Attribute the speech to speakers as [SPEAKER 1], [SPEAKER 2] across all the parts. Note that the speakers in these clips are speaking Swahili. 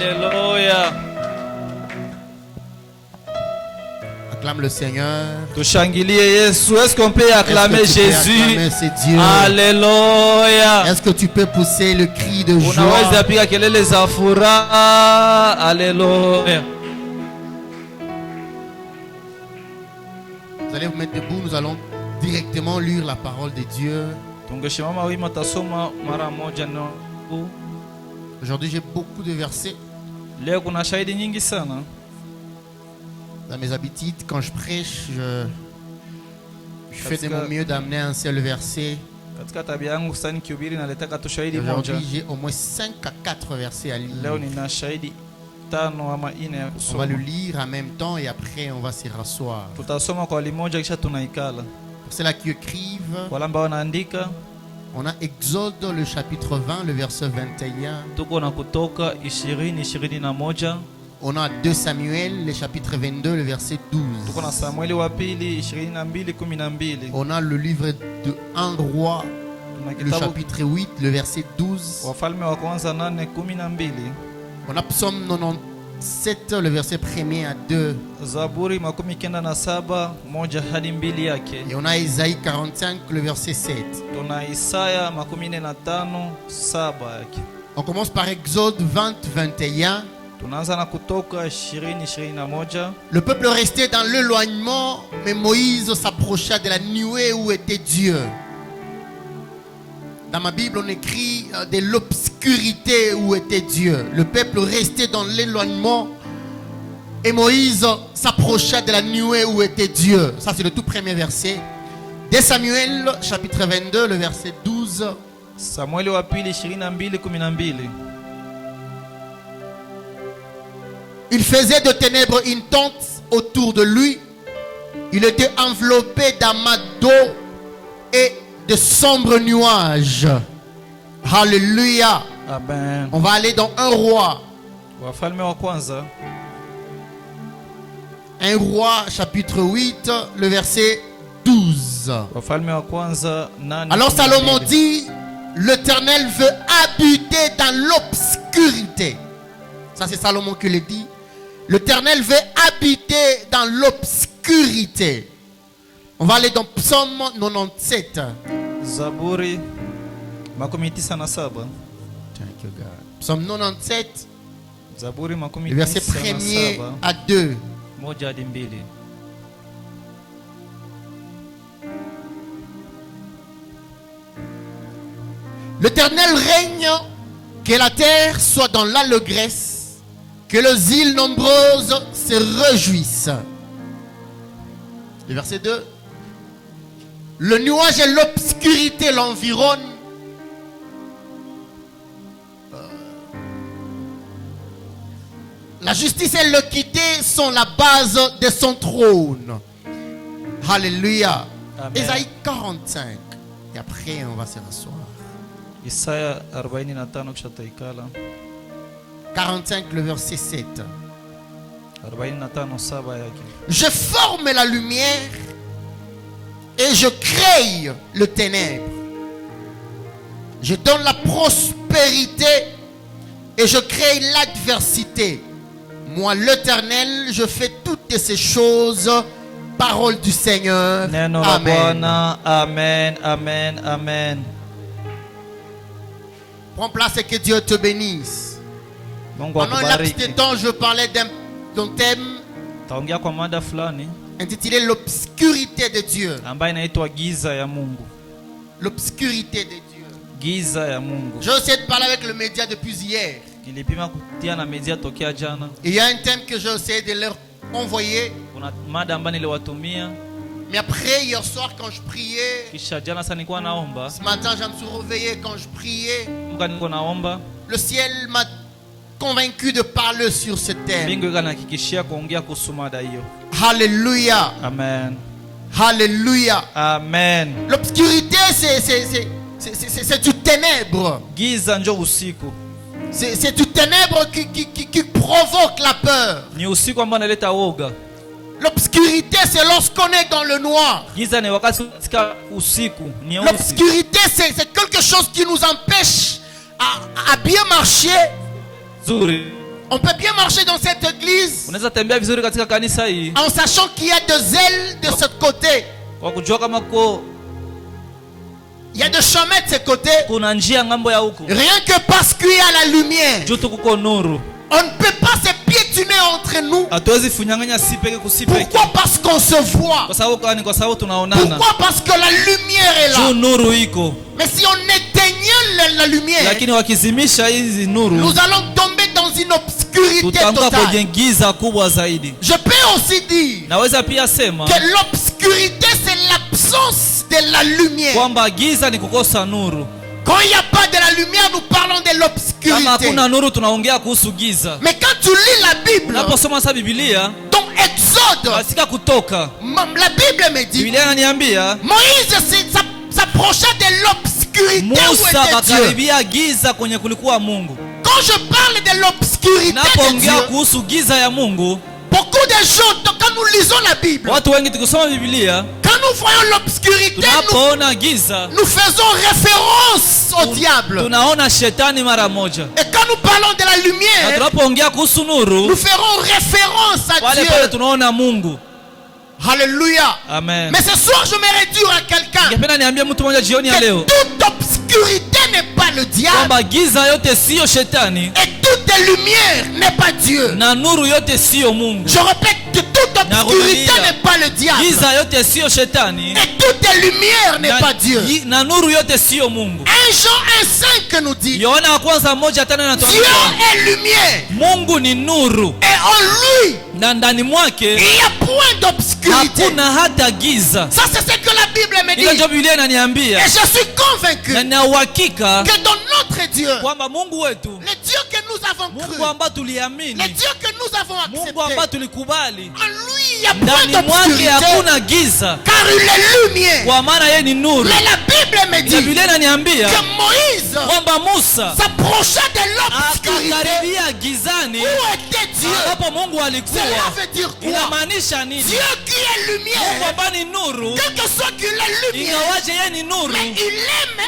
[SPEAKER 1] Alléluia.
[SPEAKER 2] Acclame le Seigneur.
[SPEAKER 1] Est-ce qu'on peut acclamer Jésus?
[SPEAKER 2] Acclamer, c'est Dieu.
[SPEAKER 1] Alléluia.
[SPEAKER 2] Est-ce que tu peux pousser le cri de joie?
[SPEAKER 1] Unaweza piga kelele za furaha. Alléluia.
[SPEAKER 2] Vous allez vous mettre debout, nous allons directement lire la parole de Dieu.
[SPEAKER 1] Tungesimama wima tasoma mara moja na
[SPEAKER 2] Aujourd'hui, j'ai beaucoup de versets.
[SPEAKER 1] leo kuna shahidi nyingi sana.
[SPEAKER 2] Dans mes habitudes, quand je prêche, je fais de mon mieux d'amener un seul verset.
[SPEAKER 1] Katika tabia yangu sasa nikihubiri naletaka tu shahidi moja.
[SPEAKER 2] Aujourd'hui, j'ai au moins 5 à 4 versets à lire.
[SPEAKER 1] Leo nina shahidi tano ama ine ya
[SPEAKER 2] On va le
[SPEAKER 1] kusoma.
[SPEAKER 2] lire en même temps et après on va s'y rasseoir.
[SPEAKER 1] Tutasoma kwa limoja kisha tunaikala.
[SPEAKER 2] Pour ceux-là qui écrivent,
[SPEAKER 1] Wale ambao wanaandika
[SPEAKER 2] on a Exode le chapitre 20, le verset 21.
[SPEAKER 1] tuko na Kutoka 20:21.
[SPEAKER 2] On a 2 Samuel, le chapitre 22, le verset 12.
[SPEAKER 1] Tuko na Samueli wa pili 22:12.
[SPEAKER 2] On a le livre de 1 roi,
[SPEAKER 1] Tuna
[SPEAKER 2] le
[SPEAKER 1] kitabu
[SPEAKER 2] chapitre 8, le verset 12.
[SPEAKER 1] Wafalme wa kwanza 8:12.
[SPEAKER 2] On a Psaume 97, le verset 1er à 2.
[SPEAKER 1] Zaburi 97 1 hadi 2 yake.
[SPEAKER 2] Et on a Isaïe 45, le verset 7.
[SPEAKER 1] Tuna Isaya 45 7 yake.
[SPEAKER 2] On commence par Exode 20, 21.
[SPEAKER 1] Tunaanza na Kutoka 20:21.
[SPEAKER 2] Le peuple restait dans l'éloignement, mais Moïse s'approcha de la nuée où était Dieu. Dans ma Bible, on écrit de l'obscurité où était Dieu. Le peuple restait dans l'éloignement et Moïse s'approcha de la nuée où était Dieu. Ça, c'est le tout premier verset. 2 Samuel, chapitre 22, le verset 12.
[SPEAKER 1] Samueli wa pili 22:12.
[SPEAKER 2] Il faisait de ténèbres une tente autour de lui. Il était enveloppé d'amas d'eau et de sombres nuages. Alléluia.
[SPEAKER 1] Amen.
[SPEAKER 2] On va aller dans 1 roi.
[SPEAKER 1] Wafalme wa kwanza
[SPEAKER 2] 1 roi chapitre 8, le verset 12.
[SPEAKER 1] Wafalme wa kwanza 8.
[SPEAKER 2] Alors Salomon dit, l'Éternel veut habiter dans l'obscurité. Ça c'est Salomon qui le dit. L'Éternel veut habiter dans l'obscurité. On va aller dans Psaume 97.
[SPEAKER 1] Zaburi 97.
[SPEAKER 2] Thank you, God. Psaume 97,
[SPEAKER 1] Zaburi
[SPEAKER 2] le verset 1er
[SPEAKER 1] 97
[SPEAKER 2] à 2.
[SPEAKER 1] 1 hadi 2.
[SPEAKER 2] L'Éternel règne, que la terre soit dans l'allégresse, que les îles nombreuses se réjouissent. Le verset 2. Le nuage et l'obscurité l'environnent. La justice et l'équité sont la base de son trône. Alléluia.
[SPEAKER 1] Amen.
[SPEAKER 2] Ésaïe 45. Et après, on va se rasseoir.
[SPEAKER 1] Isaya 45 kisha taikala.
[SPEAKER 2] 45, le verset 7.
[SPEAKER 1] 45 7 yake.
[SPEAKER 2] Je forme la lumière et je crée le ténèbre. Je donne la prospérité et je crée l'adversité. Moi, l'Éternel, je fais toutes ces choses. Parole du Seigneur.
[SPEAKER 1] Neno la
[SPEAKER 2] Amen.
[SPEAKER 1] Bwana. Amen. Amen. Amen.
[SPEAKER 2] Prends place et que Dieu te bénisse.
[SPEAKER 1] Mungu
[SPEAKER 2] Pendant un laps de
[SPEAKER 1] akubariki.
[SPEAKER 2] temps, je parlais d'un thème
[SPEAKER 1] Taongea kwa mada fulani
[SPEAKER 2] intitulé l'obscurité de Dieu.
[SPEAKER 1] ambayo inaitwa giza ya Mungu.
[SPEAKER 2] L'obscurité de Dieu.
[SPEAKER 1] Giza ya Mungu.
[SPEAKER 2] J'ai essayé de parler avec le média depuis hier.
[SPEAKER 1] Nilipima kutia na media tokea jana.
[SPEAKER 2] Il y a un thème que j'ai essayé de leur envoyer.
[SPEAKER 1] Kuna mada ambayo niliwatumia
[SPEAKER 2] Mais après, hier soir, quand je priais,
[SPEAKER 1] kisha jana sasa nilikuwa naomba.
[SPEAKER 2] ce matin, je me suis réveillé quand je priais.
[SPEAKER 1] Mungu nilikuwa naomba.
[SPEAKER 2] Le ciel m'a convaincu de parler sur ce thème.
[SPEAKER 1] Mbingu ikanihakikishia kuongea kuhusu mada hiyo.
[SPEAKER 2] Alléluia.
[SPEAKER 1] Amen.
[SPEAKER 2] Alléluia.
[SPEAKER 1] Amen.
[SPEAKER 2] L'obscurité, c'est du ténèbre.
[SPEAKER 1] Giza njo usiku.
[SPEAKER 2] C'est du ténèbre qui provoque la peur.
[SPEAKER 1] Ni usiku ambao unaleta woga.
[SPEAKER 2] L'obscurité, c'est lorsqu'on est dans le noir.
[SPEAKER 1] Giza ni wakati katika usiku, nyeusi.
[SPEAKER 2] L'obscurité, c'est quelque chose qui nous empêche à bien marcher.
[SPEAKER 1] Zuri.
[SPEAKER 2] On peut bien marcher dans cette église
[SPEAKER 1] unaweza tembea vizuri katika kanisa hii
[SPEAKER 2] en sachant qu'il y a des ailes de ce côté.
[SPEAKER 1] kwa kujua kama
[SPEAKER 2] Il y a des chemins de ce côté.
[SPEAKER 1] kuna njia ngambo ya huko.
[SPEAKER 2] Rien que parce qu'il y a la lumière.
[SPEAKER 1] Juu kuko nuru.
[SPEAKER 2] On ne peut pas se piétiner entre nous.
[SPEAKER 1] Hatuwezi funyanganya si peke kusipeke.
[SPEAKER 2] Pourquoi? Parce qu'on se voit.
[SPEAKER 1] Kwa sababu gani? Kwa sababu tunaonana.
[SPEAKER 2] Pourquoi? Parce que la lumière est là.
[SPEAKER 1] Juu nuru iko.
[SPEAKER 2] Mais si on éteignait la lumière,
[SPEAKER 1] Lakini wakizimisha hizi nuru,
[SPEAKER 2] nous allons tomber dans une obscurité
[SPEAKER 1] tutaanguka kwenye
[SPEAKER 2] totale.
[SPEAKER 1] giza kubwa zaidi.
[SPEAKER 2] Je peux aussi dire
[SPEAKER 1] Naweza pia sema
[SPEAKER 2] que l'obscurité c'est l'absence de la lumière.
[SPEAKER 1] kwamba giza ni kukosa nuru.
[SPEAKER 2] Quand il n'y a pas de la lumière, nous parlons de
[SPEAKER 1] Kama
[SPEAKER 2] l'obscurité.
[SPEAKER 1] hakuna nuru tunaongea kuhusu giza.
[SPEAKER 2] Mais quand tu lis la Bible,
[SPEAKER 1] Unaposoma sa Biblia,
[SPEAKER 2] dans Exode,
[SPEAKER 1] katika Kutoka,
[SPEAKER 2] la Bible me dit,
[SPEAKER 1] Biblia inaniambia
[SPEAKER 2] Moïse s'approcha de l'obscurité où
[SPEAKER 1] Musa
[SPEAKER 2] était Dieu.
[SPEAKER 1] akakaribia giza kwenye kulikuwa Mungu.
[SPEAKER 2] Quand je parle de l'obscurité de
[SPEAKER 1] Napoongea
[SPEAKER 2] Dieu,
[SPEAKER 1] kuhusu giza ya Mungu,
[SPEAKER 2] beaucoup de gens, quand nous lisons la Bible,
[SPEAKER 1] watu wengi tukisoma Biblia,
[SPEAKER 2] quand nous voyons l'obscurité,
[SPEAKER 1] tunapoona giza,
[SPEAKER 2] nous faisons référence au diable.
[SPEAKER 1] tunaona shetani mara moja.
[SPEAKER 2] Et quand nous parlons de la
[SPEAKER 1] Na
[SPEAKER 2] lumière,
[SPEAKER 1] tunapoongea kuhusu
[SPEAKER 2] nous
[SPEAKER 1] nuru,
[SPEAKER 2] ferons référence à
[SPEAKER 1] pale pale
[SPEAKER 2] Dieu.
[SPEAKER 1] tunaona Mungu.
[SPEAKER 2] Alléluia.
[SPEAKER 1] Amen.
[SPEAKER 2] Mais ce soir, je me réduire à quelqu'un.
[SPEAKER 1] Ningependa niambie mtu mmoja jioni ya
[SPEAKER 2] Que
[SPEAKER 1] leo
[SPEAKER 2] toute obscurité n'est pas le diable.
[SPEAKER 1] kwamba giza yote siyo shetani
[SPEAKER 2] Et toute lumière n'est pas Dieu.
[SPEAKER 1] na nuru yote siyo Mungu.
[SPEAKER 2] Je répète que toute obscurité
[SPEAKER 1] Narudia.
[SPEAKER 2] n'est pas le diable.
[SPEAKER 1] Giza yote siyo shetani
[SPEAKER 2] Et toute lumière n'est pas Dieu.
[SPEAKER 1] na nuru yote siyo Mungu.
[SPEAKER 2] 1 Jean 1:5 nous dit,
[SPEAKER 1] Yohana wa kwanza 1:5
[SPEAKER 2] Dieu
[SPEAKER 1] inatuambia
[SPEAKER 2] est lumière.
[SPEAKER 1] Mungu ni nuru
[SPEAKER 2] Et en lui,
[SPEAKER 1] na ndani mwake
[SPEAKER 2] il n'y a point d'obscurité.
[SPEAKER 1] hakuna hata giza.
[SPEAKER 2] Ça, c'est ce que la Bible me
[SPEAKER 1] Hilo ndio
[SPEAKER 2] dit.
[SPEAKER 1] Biblia inaniambia,
[SPEAKER 2] Et je suis convaincu
[SPEAKER 1] na nina uhakika
[SPEAKER 2] que dans notre Dieu,
[SPEAKER 1] kwamba Mungu wetu,
[SPEAKER 2] le Dieu que nous avons
[SPEAKER 1] Mungu
[SPEAKER 2] cru,
[SPEAKER 1] ambaye
[SPEAKER 2] le
[SPEAKER 1] tuliamini,
[SPEAKER 2] Dieu que nous avons
[SPEAKER 1] Mungu ambaye
[SPEAKER 2] accepté,
[SPEAKER 1] tulikubali,
[SPEAKER 2] en lui, il n'y a point
[SPEAKER 1] ndani mwake
[SPEAKER 2] d'obscurité.
[SPEAKER 1] hakuna giza,
[SPEAKER 2] Car il est lumière.
[SPEAKER 1] kwa maana yeye ni nuru.
[SPEAKER 2] Mais la Bible me
[SPEAKER 1] Na
[SPEAKER 2] dit
[SPEAKER 1] Biblia inaniambia
[SPEAKER 2] que Moïse
[SPEAKER 1] kwamba Musa
[SPEAKER 2] s'approcha de l'obscurité
[SPEAKER 1] akakaribia gizani
[SPEAKER 2] où était Dieu.
[SPEAKER 1] ambapo Mungu
[SPEAKER 2] Cela
[SPEAKER 1] alikuwa.
[SPEAKER 2] veut dire quoi?
[SPEAKER 1] Inamaanisha nini?
[SPEAKER 2] Dieu qui est
[SPEAKER 1] Mungu
[SPEAKER 2] lumière,
[SPEAKER 1] ambaye ni nuru,
[SPEAKER 2] quel que soit qu'il est lumière,
[SPEAKER 1] ingawaje yeye ni nuru,
[SPEAKER 2] mais il aime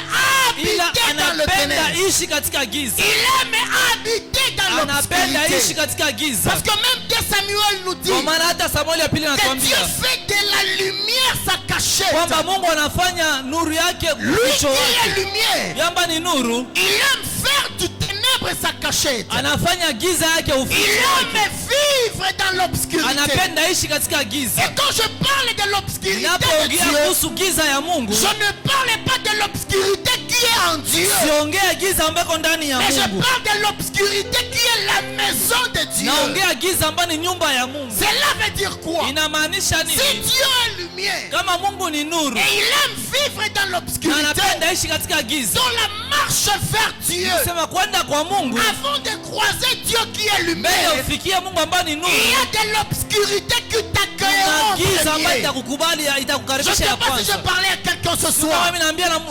[SPEAKER 1] ila
[SPEAKER 2] habiter dans le
[SPEAKER 1] anapenda
[SPEAKER 2] ténèbre.
[SPEAKER 1] ishi katika giza,
[SPEAKER 2] Il aime habiter dans
[SPEAKER 1] anapenda ishi
[SPEAKER 2] l'obscurité.
[SPEAKER 1] katika giza.
[SPEAKER 2] Parce que même 2 Samuel nous dit
[SPEAKER 1] Kwa maana hata Samueli ya pili
[SPEAKER 2] que Dieu
[SPEAKER 1] anatuambia
[SPEAKER 2] fait de la lumière sa cachette.
[SPEAKER 1] kwamba Mungu anafanya nuru yake
[SPEAKER 2] Lui
[SPEAKER 1] uficho
[SPEAKER 2] qui
[SPEAKER 1] wake.
[SPEAKER 2] est lumière,
[SPEAKER 1] Yamba ni nuru,
[SPEAKER 2] il aime faire du ténèbre sa cachette.
[SPEAKER 1] anafanya giza yake
[SPEAKER 2] Il
[SPEAKER 1] uficho wake.
[SPEAKER 2] aime vivre dans l'obscurité.
[SPEAKER 1] Anapenda ishi katika giza.
[SPEAKER 2] Et quand je parle de l'obscurité de
[SPEAKER 1] Ninapoongea
[SPEAKER 2] Dieu,
[SPEAKER 1] kuhusu giza ya Mungu,
[SPEAKER 2] je ne parle pas de l'obscurité qui est en Dieu,
[SPEAKER 1] siongea giza ambako ndani ya
[SPEAKER 2] mais je
[SPEAKER 1] Mungu,
[SPEAKER 2] parle de l'obscurité qui est la maison de Dieu.
[SPEAKER 1] naongea giza ambayo ni nyumba ya Mungu.
[SPEAKER 2] Cela veut dire quoi?
[SPEAKER 1] Inamaanisha
[SPEAKER 2] Si
[SPEAKER 1] nini?
[SPEAKER 2] Dieu est lumière
[SPEAKER 1] Kama Mungu ni nuru
[SPEAKER 2] et il aime vivre dans
[SPEAKER 1] na
[SPEAKER 2] l'obscurité,
[SPEAKER 1] anapenda ishi katika giza,
[SPEAKER 2] dans la marche vers Dieu,
[SPEAKER 1] sema kwenda kwa Mungu
[SPEAKER 2] avant de croiser Dieu qui est
[SPEAKER 1] mbele
[SPEAKER 2] lumière,
[SPEAKER 1] ufikie Mungu ambaye ni
[SPEAKER 2] il
[SPEAKER 1] nuru,
[SPEAKER 2] y a de l'obscurité qui t'accueillera
[SPEAKER 1] na
[SPEAKER 2] en
[SPEAKER 1] giza ambayo
[SPEAKER 2] premier.
[SPEAKER 1] itakukubali,
[SPEAKER 2] Je ne
[SPEAKER 1] itakukaribisha
[SPEAKER 2] sais
[SPEAKER 1] ya
[SPEAKER 2] pas si je
[SPEAKER 1] kwanza.
[SPEAKER 2] parlais à quelqu'un ce
[SPEAKER 1] Kama
[SPEAKER 2] soir.
[SPEAKER 1] mimi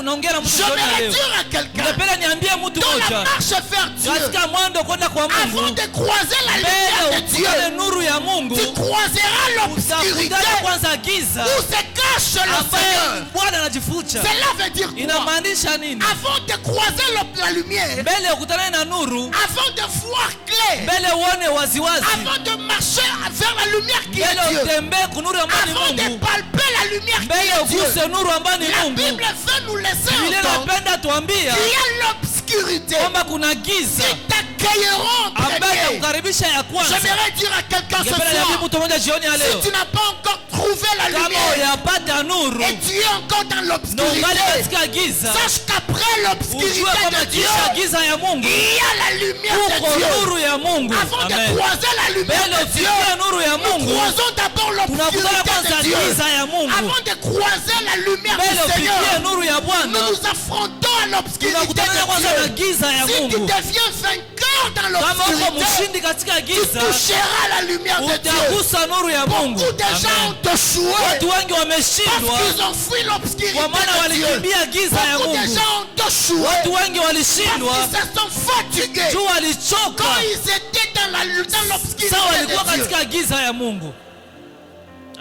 [SPEAKER 1] naongea na mtu
[SPEAKER 2] Je
[SPEAKER 1] jioni ya
[SPEAKER 2] vais
[SPEAKER 1] leo,
[SPEAKER 2] dire à quelqu'un,
[SPEAKER 1] ningependa niambie mtu
[SPEAKER 2] dans la
[SPEAKER 1] mmoja
[SPEAKER 2] marche vers Dieu,
[SPEAKER 1] katika mwendo kwenda kwa
[SPEAKER 2] avant
[SPEAKER 1] Mungu,
[SPEAKER 2] de croiser la lumière
[SPEAKER 1] mbele
[SPEAKER 2] de Dieu,
[SPEAKER 1] ukutane nuru ya Mungu,
[SPEAKER 2] tu croiseras l'obscurité
[SPEAKER 1] utakutana kwanza giza
[SPEAKER 2] où se cache le
[SPEAKER 1] ambaye
[SPEAKER 2] Seigneur.
[SPEAKER 1] Bwana anajificha.
[SPEAKER 2] Cela veut dire quoi?
[SPEAKER 1] Inamaanisha nini?
[SPEAKER 2] Avant de croiser la lumière,
[SPEAKER 1] Mbele ukutane na nuru,
[SPEAKER 2] avant de voir clair,
[SPEAKER 1] mbele uone waziwazi,
[SPEAKER 2] avant de marcher vers la lumière qui est
[SPEAKER 1] mbele
[SPEAKER 2] Dieu,
[SPEAKER 1] utembee kunuru ambayo ni
[SPEAKER 2] avant de
[SPEAKER 1] Mungu,
[SPEAKER 2] palper la lumière qui
[SPEAKER 1] mbele
[SPEAKER 2] est Dieu,
[SPEAKER 1] uguse nuru ambayo ni
[SPEAKER 2] la
[SPEAKER 1] Mungu.
[SPEAKER 2] Bible veut nous laisser
[SPEAKER 1] Biblia
[SPEAKER 2] entendre
[SPEAKER 1] inapenda tuambia
[SPEAKER 2] qu'il y a l'obscurité
[SPEAKER 1] kwamba kuna giza
[SPEAKER 2] qui t'accueilleront en
[SPEAKER 1] ambaye
[SPEAKER 2] premier.
[SPEAKER 1] itakukaribisha ya kwanza.
[SPEAKER 2] J'aimerais dire à quelqu'un ce
[SPEAKER 1] Ningependa niambie
[SPEAKER 2] soir,
[SPEAKER 1] mtu mmoja jioni ya
[SPEAKER 2] si
[SPEAKER 1] leo,
[SPEAKER 2] tu n'as pas encore trouvé la
[SPEAKER 1] kama
[SPEAKER 2] lumière
[SPEAKER 1] uyapata nuru
[SPEAKER 2] et tu es encore dans
[SPEAKER 1] na ungali
[SPEAKER 2] l'obscurité,
[SPEAKER 1] katika giza,
[SPEAKER 2] sache qu'après
[SPEAKER 1] ujue
[SPEAKER 2] l'obscurité
[SPEAKER 1] kwamba
[SPEAKER 2] de Dieu,
[SPEAKER 1] kisha giza ya Mungu
[SPEAKER 2] il y a la lumière de
[SPEAKER 1] uko
[SPEAKER 2] Dieu.
[SPEAKER 1] nuru ya Mungu.
[SPEAKER 2] Avant de
[SPEAKER 1] Amen.
[SPEAKER 2] croiser la lumière
[SPEAKER 1] Mbele
[SPEAKER 2] de Dieu,
[SPEAKER 1] ufikie nuru ya
[SPEAKER 2] nous
[SPEAKER 1] Mungu,
[SPEAKER 2] croisons d'abord
[SPEAKER 1] tunakutana
[SPEAKER 2] l'obscurité
[SPEAKER 1] kwanza
[SPEAKER 2] de Dieu.
[SPEAKER 1] giza ya Mungu.
[SPEAKER 2] Avant de croiser la lumière
[SPEAKER 1] Mbele
[SPEAKER 2] du
[SPEAKER 1] ufikie
[SPEAKER 2] Seigneur,
[SPEAKER 1] nuru ya
[SPEAKER 2] nous
[SPEAKER 1] Bwana,
[SPEAKER 2] nous affrontons à l'obscurité
[SPEAKER 1] tunakutana kwanza na
[SPEAKER 2] de Dieu.
[SPEAKER 1] giza ya
[SPEAKER 2] Si tu
[SPEAKER 1] Mungu.
[SPEAKER 2] deviens vainqueur dans
[SPEAKER 1] Kama uko
[SPEAKER 2] l'obscurité,
[SPEAKER 1] mshindi katika
[SPEAKER 2] tu
[SPEAKER 1] giza,
[SPEAKER 2] toucheras la lumière de Dieu.
[SPEAKER 1] utagusa nuru ya Mungu.
[SPEAKER 2] Beaucoup de gens
[SPEAKER 1] Amen.
[SPEAKER 2] ont échoué
[SPEAKER 1] Watu wengi
[SPEAKER 2] parce
[SPEAKER 1] wameshindwa
[SPEAKER 2] qu'ils ont fui l'obscurité
[SPEAKER 1] kwa maana
[SPEAKER 2] de Dieu.
[SPEAKER 1] walikimbia giza ya
[SPEAKER 2] Beaucoup de
[SPEAKER 1] Mungu.
[SPEAKER 2] gens ont échoué
[SPEAKER 1] Watu wengi
[SPEAKER 2] parce
[SPEAKER 1] walishindwa
[SPEAKER 2] qu'ils se sont fatigués
[SPEAKER 1] juu walichoka,
[SPEAKER 2] quand ils étaient dans l'obscurité
[SPEAKER 1] sawa walikuwa
[SPEAKER 2] de Dieu.
[SPEAKER 1] katika giza ya Mungu.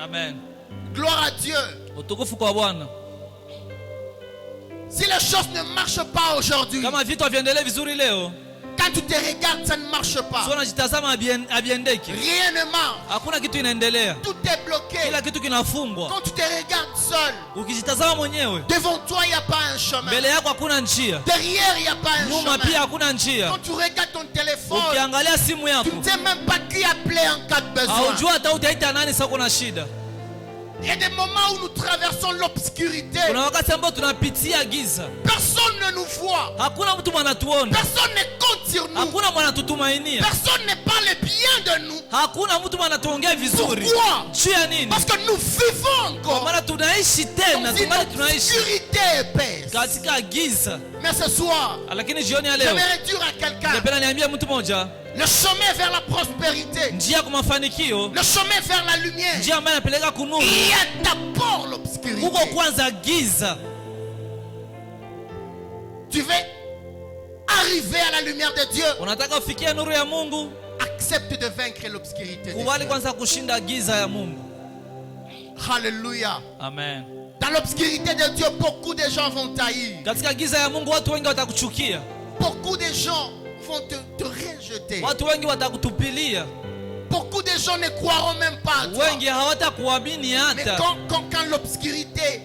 [SPEAKER 1] Amen.
[SPEAKER 2] Gloire à Dieu.
[SPEAKER 1] Utukufu kwa Bwana.
[SPEAKER 2] Si les choses ne marchent pas aujourd'hui,
[SPEAKER 1] Kama vitu haviendelee vizuri leo,
[SPEAKER 2] Quand tu te regardes, ça ne marche pas.
[SPEAKER 1] Sio unajitazama abiendeki.
[SPEAKER 2] Rien ne marche.
[SPEAKER 1] Hakuna kitu inaendelea.
[SPEAKER 2] Tout est bloqué.
[SPEAKER 1] Kila kitu kinafungwa.
[SPEAKER 2] Quand tu te regardes seul,
[SPEAKER 1] Ukijitazama mwenyewe,
[SPEAKER 2] devant toi, il n'y a pas un chemin.
[SPEAKER 1] mbele yako hakuna njia.
[SPEAKER 2] Derrière, il n'y a pas un
[SPEAKER 1] Nyuma pia
[SPEAKER 2] chemin.
[SPEAKER 1] hakuna njia.
[SPEAKER 2] Quand tu regardes ton téléphone,
[SPEAKER 1] Ukiangalia simu
[SPEAKER 2] tu
[SPEAKER 1] yako,
[SPEAKER 2] ne sais même pas qui appeler en cas de besoin.
[SPEAKER 1] haujua hata utaita nani sasa kuna shida.
[SPEAKER 2] Il y a des moments où nous traversons l'obscurité.
[SPEAKER 1] Kuna wakati ambao tunapitia giza.
[SPEAKER 2] Personne ne nous voit.
[SPEAKER 1] Hakuna mtu mwanatuona.
[SPEAKER 2] Personne ne compte sur nous.
[SPEAKER 1] Hakuna mwanatutumainia.
[SPEAKER 2] Personne ne parle bien de nous.
[SPEAKER 1] Hakuna mtu mwanatuongea vizuri.
[SPEAKER 2] Pourquoi?
[SPEAKER 1] Juu ya nini?
[SPEAKER 2] Parce que nous vivons
[SPEAKER 1] Kwa
[SPEAKER 2] encore
[SPEAKER 1] maana tunaishi tena,
[SPEAKER 2] dans une
[SPEAKER 1] tungali tunaishi
[SPEAKER 2] obscurité épaisse.
[SPEAKER 1] katika giza.
[SPEAKER 2] Mais ce soir,
[SPEAKER 1] Lakini jioni ya leo,
[SPEAKER 2] j'aimerais dire à quelqu'un,
[SPEAKER 1] napenda niambie mtu mmoja,
[SPEAKER 2] le chemin vers la prospérité,
[SPEAKER 1] njia kwa mafanikio,
[SPEAKER 2] le chemin vers la lumière,
[SPEAKER 1] njia ambayo inapeleka kunuru,
[SPEAKER 2] il y a d'abord l'obscurité.
[SPEAKER 1] huko kwanza giza.
[SPEAKER 2] Tu veux arriver à la lumière de Dieu,
[SPEAKER 1] Unataka ufikie nuru ya Mungu,
[SPEAKER 2] accepte de vaincre l'obscurité.
[SPEAKER 1] kubali kwanza kushinda giza ya Mungu.
[SPEAKER 2] Alléluia.
[SPEAKER 1] Amen.
[SPEAKER 2] Dans l'obscurité de Dieu, beaucoup de gens vont taillir.
[SPEAKER 1] Katika giza ya Mungu watu wengi watakuchukia.
[SPEAKER 2] Beaucoup de gens vont te rejeter.
[SPEAKER 1] Watu wengi watakutupilia.
[SPEAKER 2] Beaucoup de gens ne croiront même pas à toi.
[SPEAKER 1] Wengi hawatakuamini
[SPEAKER 2] Mais
[SPEAKER 1] hata.
[SPEAKER 2] quand l'obscurité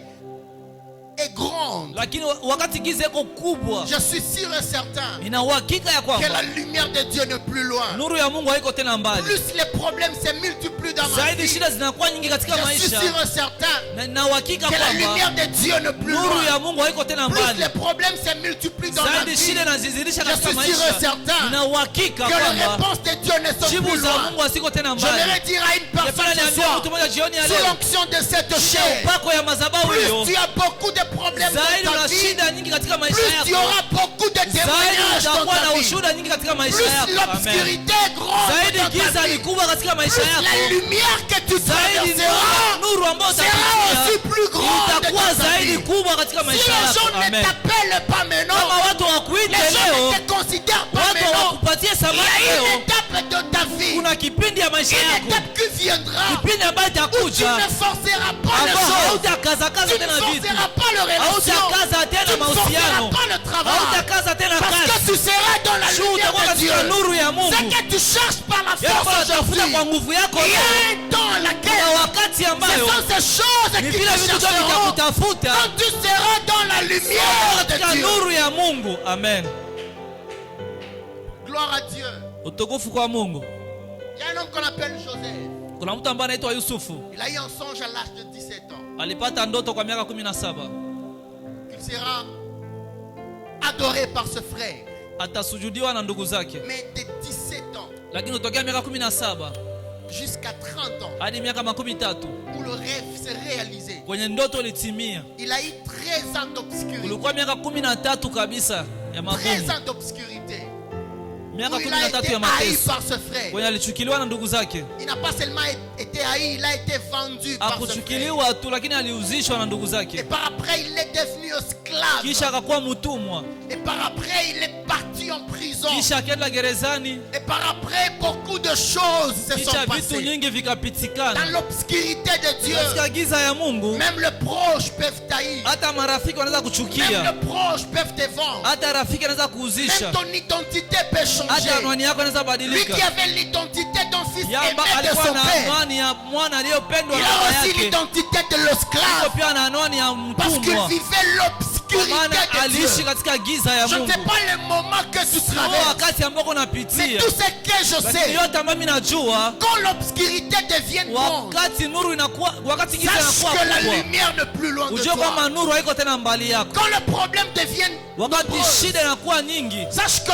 [SPEAKER 2] est grande,
[SPEAKER 1] Lakini wakati giza iko kubwa,
[SPEAKER 2] je suis sûr et certain
[SPEAKER 1] ina uhakika ya
[SPEAKER 2] que
[SPEAKER 1] kwamba
[SPEAKER 2] la lumière de Dieu n'est plus loin.
[SPEAKER 1] nuru ya Mungu haiko tena mbali.
[SPEAKER 2] Plus les problèmes se multiplient dans ma
[SPEAKER 1] Zaidi
[SPEAKER 2] vie,
[SPEAKER 1] shida zinakuwa nyingi katika
[SPEAKER 2] je suis
[SPEAKER 1] maisha.
[SPEAKER 2] sûr et certain
[SPEAKER 1] Na ina uhakika
[SPEAKER 2] que la
[SPEAKER 1] kwamba
[SPEAKER 2] lumière de Dieu n'est plus
[SPEAKER 1] nuru ya
[SPEAKER 2] loin.
[SPEAKER 1] Mungu haiko tena
[SPEAKER 2] Plus
[SPEAKER 1] mbali.
[SPEAKER 2] les problèmes se multiplient dans ma
[SPEAKER 1] Zaidi
[SPEAKER 2] vie,
[SPEAKER 1] shida inazizidisha
[SPEAKER 2] je
[SPEAKER 1] katika
[SPEAKER 2] suis sûr et
[SPEAKER 1] maisha.
[SPEAKER 2] certain
[SPEAKER 1] Ina uhakika
[SPEAKER 2] que les
[SPEAKER 1] kwamba
[SPEAKER 2] réponses de Dieu ne sont
[SPEAKER 1] jibu
[SPEAKER 2] plus
[SPEAKER 1] za
[SPEAKER 2] loin.
[SPEAKER 1] Mungu haziko tena mbali.
[SPEAKER 2] J'aimerais dire à une personne
[SPEAKER 1] Napenda
[SPEAKER 2] ce
[SPEAKER 1] niambie
[SPEAKER 2] soir,
[SPEAKER 1] mtu mmoja jioni ya
[SPEAKER 2] sous
[SPEAKER 1] leo,
[SPEAKER 2] l'onction de cette
[SPEAKER 1] chini ya
[SPEAKER 2] chair,
[SPEAKER 1] upako ya madhabahu
[SPEAKER 2] plus
[SPEAKER 1] hiyo,
[SPEAKER 2] tu as beaucoup de problèmes
[SPEAKER 1] zaidi
[SPEAKER 2] dans ta
[SPEAKER 1] una
[SPEAKER 2] vie,
[SPEAKER 1] shida nyingi katika maisha
[SPEAKER 2] plus tu
[SPEAKER 1] yako,
[SPEAKER 2] auras beaucoup de
[SPEAKER 1] zaidi
[SPEAKER 2] témoignages dans
[SPEAKER 1] utakuwa na
[SPEAKER 2] ta vie.
[SPEAKER 1] ushuhuda nyingi katika maisha
[SPEAKER 2] Plus
[SPEAKER 1] yako. Amen.
[SPEAKER 2] l'obscurité est grande
[SPEAKER 1] Zaidi
[SPEAKER 2] dans ta
[SPEAKER 1] giza ni
[SPEAKER 2] vie,
[SPEAKER 1] kubwa katika maisha
[SPEAKER 2] plus la
[SPEAKER 1] yako,
[SPEAKER 2] lumière que tu
[SPEAKER 1] zaidi
[SPEAKER 2] traverseras
[SPEAKER 1] nuru ambayo
[SPEAKER 2] sera
[SPEAKER 1] utapitia
[SPEAKER 2] aussi plus grande
[SPEAKER 1] itakuwa
[SPEAKER 2] dans ta
[SPEAKER 1] zaidi
[SPEAKER 2] vie.
[SPEAKER 1] kubwa katika
[SPEAKER 2] Si
[SPEAKER 1] maisha
[SPEAKER 2] les
[SPEAKER 1] yako.
[SPEAKER 2] gens ne
[SPEAKER 1] Amen.
[SPEAKER 2] t'appellent pas maintenant,
[SPEAKER 1] Kama watu hawakuite
[SPEAKER 2] les gens
[SPEAKER 1] leo,
[SPEAKER 2] ne te considèrent pas
[SPEAKER 1] watu
[SPEAKER 2] maintenant,
[SPEAKER 1] hawakupatie
[SPEAKER 2] il y
[SPEAKER 1] samani
[SPEAKER 2] a une
[SPEAKER 1] leo,
[SPEAKER 2] étape de ta vie,
[SPEAKER 1] kuna kipindi ya maisha
[SPEAKER 2] une
[SPEAKER 1] yako,
[SPEAKER 2] étape qui viendra
[SPEAKER 1] kipindi ambayo
[SPEAKER 2] où tu
[SPEAKER 1] itakuja
[SPEAKER 2] ne forceras pas les
[SPEAKER 1] ambao
[SPEAKER 2] choses,
[SPEAKER 1] hautakazakaza
[SPEAKER 2] tu ne
[SPEAKER 1] tena vitu,
[SPEAKER 2] forceras pas le relation,
[SPEAKER 1] hautakaza
[SPEAKER 2] tu
[SPEAKER 1] tena
[SPEAKER 2] ne forceras
[SPEAKER 1] mahusiano,
[SPEAKER 2] pas le travail,
[SPEAKER 1] hautakaza tena
[SPEAKER 2] parce que
[SPEAKER 1] kazi.
[SPEAKER 2] tu seras dans la
[SPEAKER 1] Juu
[SPEAKER 2] lumière
[SPEAKER 1] utakuwa
[SPEAKER 2] de Dieu.
[SPEAKER 1] katika nuru ya Mungu.
[SPEAKER 2] Ce que tu cherches par la
[SPEAKER 1] Yale
[SPEAKER 2] force
[SPEAKER 1] ambayo
[SPEAKER 2] aujourd'hui,
[SPEAKER 1] unatafuta kwa nguvu yako
[SPEAKER 2] il y a
[SPEAKER 1] leo,
[SPEAKER 2] un temps à
[SPEAKER 1] kuna
[SPEAKER 2] laquelle
[SPEAKER 1] wakati
[SPEAKER 2] ce
[SPEAKER 1] ambayo
[SPEAKER 2] sont ces choses
[SPEAKER 1] ni
[SPEAKER 2] qui
[SPEAKER 1] vile
[SPEAKER 2] te
[SPEAKER 1] vitu tu
[SPEAKER 2] chercheront
[SPEAKER 1] vitakutafuta
[SPEAKER 2] quand tu seras dans la lumière
[SPEAKER 1] katika
[SPEAKER 2] de Dieu.
[SPEAKER 1] nuru ya Mungu. Amen.
[SPEAKER 2] Gloire à Dieu.
[SPEAKER 1] Utukufu kwa Mungu.
[SPEAKER 2] Il y a un homme qu'on appelle Joseph.
[SPEAKER 1] Kuna mtu ambaye anaitwa Yusufu,
[SPEAKER 2] Il a eu un songe à l'âge de 17 ans.
[SPEAKER 1] alipata ndoto kwa miaka 17,
[SPEAKER 2] Il sera adoré par ce frère.
[SPEAKER 1] atasujudiwa na ndugu zake.
[SPEAKER 2] Mais de 17 ans
[SPEAKER 1] Lakini kutokea miaka 17
[SPEAKER 2] jusqu'à 30 ans,
[SPEAKER 1] hadi miaka 13
[SPEAKER 2] où le rêve s'est réalisé,
[SPEAKER 1] kwenye ndoto ilitimia,
[SPEAKER 2] il a eu 13 ans d'obscurité.
[SPEAKER 1] kulikuwa miaka 13 kabisa ya
[SPEAKER 2] 13
[SPEAKER 1] magumu,
[SPEAKER 2] ans d'obscurité.
[SPEAKER 1] miaka
[SPEAKER 2] Où il a
[SPEAKER 1] 13
[SPEAKER 2] été
[SPEAKER 1] ya
[SPEAKER 2] haï
[SPEAKER 1] mateso,
[SPEAKER 2] par ce frère.
[SPEAKER 1] kwenye alichukiliwa na ndugu zake.
[SPEAKER 2] Il n'a pas seulement été haï, il a été vendu par ce frère.
[SPEAKER 1] Akuchukiliwa tu, lakini aliuzishwa na ndugu
[SPEAKER 2] Et
[SPEAKER 1] zake,
[SPEAKER 2] par après, il est devenu esclave.
[SPEAKER 1] kisha akakuwa mtumwa,
[SPEAKER 2] Et par après, il est parti en prison.
[SPEAKER 1] kisha akaenda gerezani,
[SPEAKER 2] Et par après, beaucoup de choses se sont
[SPEAKER 1] kisha vitu
[SPEAKER 2] passées.
[SPEAKER 1] nyingi
[SPEAKER 2] Dans
[SPEAKER 1] vikapitikana
[SPEAKER 2] l'obscurité de Dieu,
[SPEAKER 1] katika giza ya Mungu.
[SPEAKER 2] même les proches peuvent tailler.
[SPEAKER 1] Hata marafiki wanaweza
[SPEAKER 2] Même
[SPEAKER 1] kuchukia,
[SPEAKER 2] les proches peuvent te vendre.
[SPEAKER 1] hata rafiki anaweza
[SPEAKER 2] Même
[SPEAKER 1] kuuzisha,
[SPEAKER 2] ton identité peut changer.
[SPEAKER 1] hata anwani yako inaweza
[SPEAKER 2] Lui
[SPEAKER 1] badilika.
[SPEAKER 2] qui avait l'identité d'un fils
[SPEAKER 1] Yamba
[SPEAKER 2] aimé de
[SPEAKER 1] alikuwa
[SPEAKER 2] son
[SPEAKER 1] na
[SPEAKER 2] père,
[SPEAKER 1] anwani ya mwana aliyopendwa
[SPEAKER 2] il
[SPEAKER 1] na
[SPEAKER 2] a
[SPEAKER 1] baba
[SPEAKER 2] aussi
[SPEAKER 1] yake,
[SPEAKER 2] l'identité de
[SPEAKER 1] iko
[SPEAKER 2] l'esclave.
[SPEAKER 1] pia na anwani ya
[SPEAKER 2] Parce qu'il
[SPEAKER 1] mtumwa,
[SPEAKER 2] vivait
[SPEAKER 1] kwa
[SPEAKER 2] l'obscurité
[SPEAKER 1] maana
[SPEAKER 2] de
[SPEAKER 1] aliishi
[SPEAKER 2] Dieu.
[SPEAKER 1] katika giza ya
[SPEAKER 2] Je ne
[SPEAKER 1] Mungu.
[SPEAKER 2] sais pas le moment que tu
[SPEAKER 1] Sio
[SPEAKER 2] traverses,
[SPEAKER 1] wakati ambako
[SPEAKER 2] mais
[SPEAKER 1] unapitia,
[SPEAKER 2] tout ce que je
[SPEAKER 1] lakini
[SPEAKER 2] sais,
[SPEAKER 1] yote ambayo mimi najua,
[SPEAKER 2] quand l'obscurité devient grande,
[SPEAKER 1] wakati nuru inakuwa, wakati giza
[SPEAKER 2] sache
[SPEAKER 1] inakuwa
[SPEAKER 2] que la
[SPEAKER 1] kubwa,
[SPEAKER 2] lumière n'est plus loin de
[SPEAKER 1] ujue kwamba
[SPEAKER 2] toi.
[SPEAKER 1] nuru haiko tena mbali yako.
[SPEAKER 2] Quand le problème devient
[SPEAKER 1] Wakati
[SPEAKER 2] nombreux,
[SPEAKER 1] shida inakuwa nyingi,
[SPEAKER 2] sache que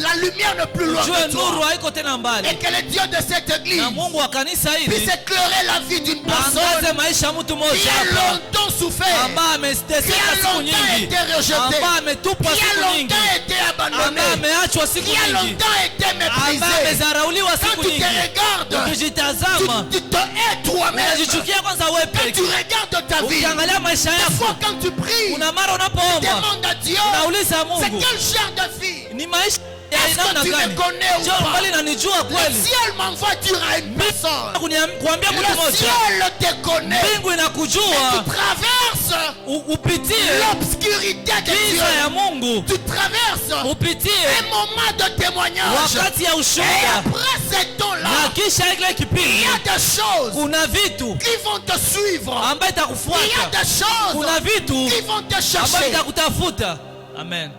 [SPEAKER 2] la lumière n'est plus loin
[SPEAKER 1] ujue
[SPEAKER 2] de
[SPEAKER 1] nuru
[SPEAKER 2] toi.
[SPEAKER 1] haiko tena
[SPEAKER 2] Et
[SPEAKER 1] mbali,
[SPEAKER 2] que le Dieu de cette église
[SPEAKER 1] na Mungu wa kanisa
[SPEAKER 2] puisse
[SPEAKER 1] hili
[SPEAKER 2] éclairer la vie d'une
[SPEAKER 1] aangaze
[SPEAKER 2] personne
[SPEAKER 1] maisha ya mtu
[SPEAKER 2] qui
[SPEAKER 1] mmoja
[SPEAKER 2] a
[SPEAKER 1] hapa
[SPEAKER 2] longtemps souffert,
[SPEAKER 1] ambaye
[SPEAKER 2] qui
[SPEAKER 1] ameteseka
[SPEAKER 2] a
[SPEAKER 1] siku
[SPEAKER 2] longtemps
[SPEAKER 1] nyingi,
[SPEAKER 2] été rejeté,
[SPEAKER 1] ambaye ametupwa
[SPEAKER 2] qui a
[SPEAKER 1] siku nyingi,
[SPEAKER 2] longtemps été abandonné,
[SPEAKER 1] ambaye ameachwa siku
[SPEAKER 2] qui a
[SPEAKER 1] nyingi,
[SPEAKER 2] longtemps été
[SPEAKER 1] ambaye
[SPEAKER 2] méprisé.
[SPEAKER 1] amezarauliwa
[SPEAKER 2] Quand
[SPEAKER 1] siku
[SPEAKER 2] tu te
[SPEAKER 1] nyingi.
[SPEAKER 2] regardes,
[SPEAKER 1] Ukijitazama
[SPEAKER 2] tu te hais toi-même.
[SPEAKER 1] unajichukia kwanza wewe
[SPEAKER 2] Quand
[SPEAKER 1] peke.
[SPEAKER 2] tu regardes ta vie,
[SPEAKER 1] Ukiangalia maisha
[SPEAKER 2] des
[SPEAKER 1] yako,
[SPEAKER 2] fois quand tu pries,
[SPEAKER 1] kuna mara unapoomba
[SPEAKER 2] demande à Dieu,
[SPEAKER 1] unauliza
[SPEAKER 2] c'est
[SPEAKER 1] Mungu,
[SPEAKER 2] quel genre de vie?
[SPEAKER 1] ni maisha ya
[SPEAKER 2] Est-ce
[SPEAKER 1] namna
[SPEAKER 2] que tu me
[SPEAKER 1] gani?
[SPEAKER 2] connais ou
[SPEAKER 1] Je
[SPEAKER 2] pas?
[SPEAKER 1] mbali nanijua
[SPEAKER 2] Le
[SPEAKER 1] kweli.
[SPEAKER 2] ciel m'envoie dire à une personne,
[SPEAKER 1] Kuambia mtu
[SPEAKER 2] le
[SPEAKER 1] mmoja,
[SPEAKER 2] ciel te connaît.
[SPEAKER 1] mbingu
[SPEAKER 2] Tu
[SPEAKER 1] inakujua,
[SPEAKER 2] traverses
[SPEAKER 1] upitie
[SPEAKER 2] l'obscurité de
[SPEAKER 1] giza ya
[SPEAKER 2] Dieu.
[SPEAKER 1] Mungu,
[SPEAKER 2] Tu traverses
[SPEAKER 1] upitie
[SPEAKER 2] un moment de témoignage.
[SPEAKER 1] wakati ya
[SPEAKER 2] Et
[SPEAKER 1] ushuhuda,
[SPEAKER 2] après ce temps-là,
[SPEAKER 1] na kisha ile
[SPEAKER 2] il y
[SPEAKER 1] kipindi
[SPEAKER 2] a des choses
[SPEAKER 1] kuna vitu
[SPEAKER 2] qui vont te suivre.
[SPEAKER 1] ambayo
[SPEAKER 2] Il y a
[SPEAKER 1] itakufuata,
[SPEAKER 2] des choses
[SPEAKER 1] kuna vitu
[SPEAKER 2] qui vont te
[SPEAKER 1] ambayo
[SPEAKER 2] chercher.
[SPEAKER 1] itakutafuta. Amen,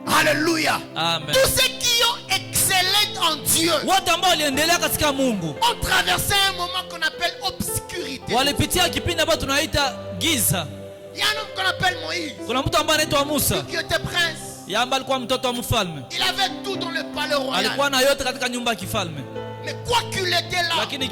[SPEAKER 2] Alléluia.
[SPEAKER 1] amen.
[SPEAKER 2] Tous ceux qui ont excellé en Dieu
[SPEAKER 1] Wote ambao waliendelea katika Mungu
[SPEAKER 2] ont traversé un moment qu'on appelle obscurité.
[SPEAKER 1] walipitia kipindi ambacho tunaita giza.
[SPEAKER 2] Il y a un homme qu'on appelle Moïse,
[SPEAKER 1] Kuna mtu ambaye anaitwa Musa,
[SPEAKER 2] qui était prince.
[SPEAKER 1] ambaye alikuwa mtoto wa mfalme,
[SPEAKER 2] Il avait tout dans le palais
[SPEAKER 1] alikuwa
[SPEAKER 2] royal.
[SPEAKER 1] na yote katika nyumba ya kifalme,
[SPEAKER 2] Mais quoi qu'il était là,
[SPEAKER 1] lakini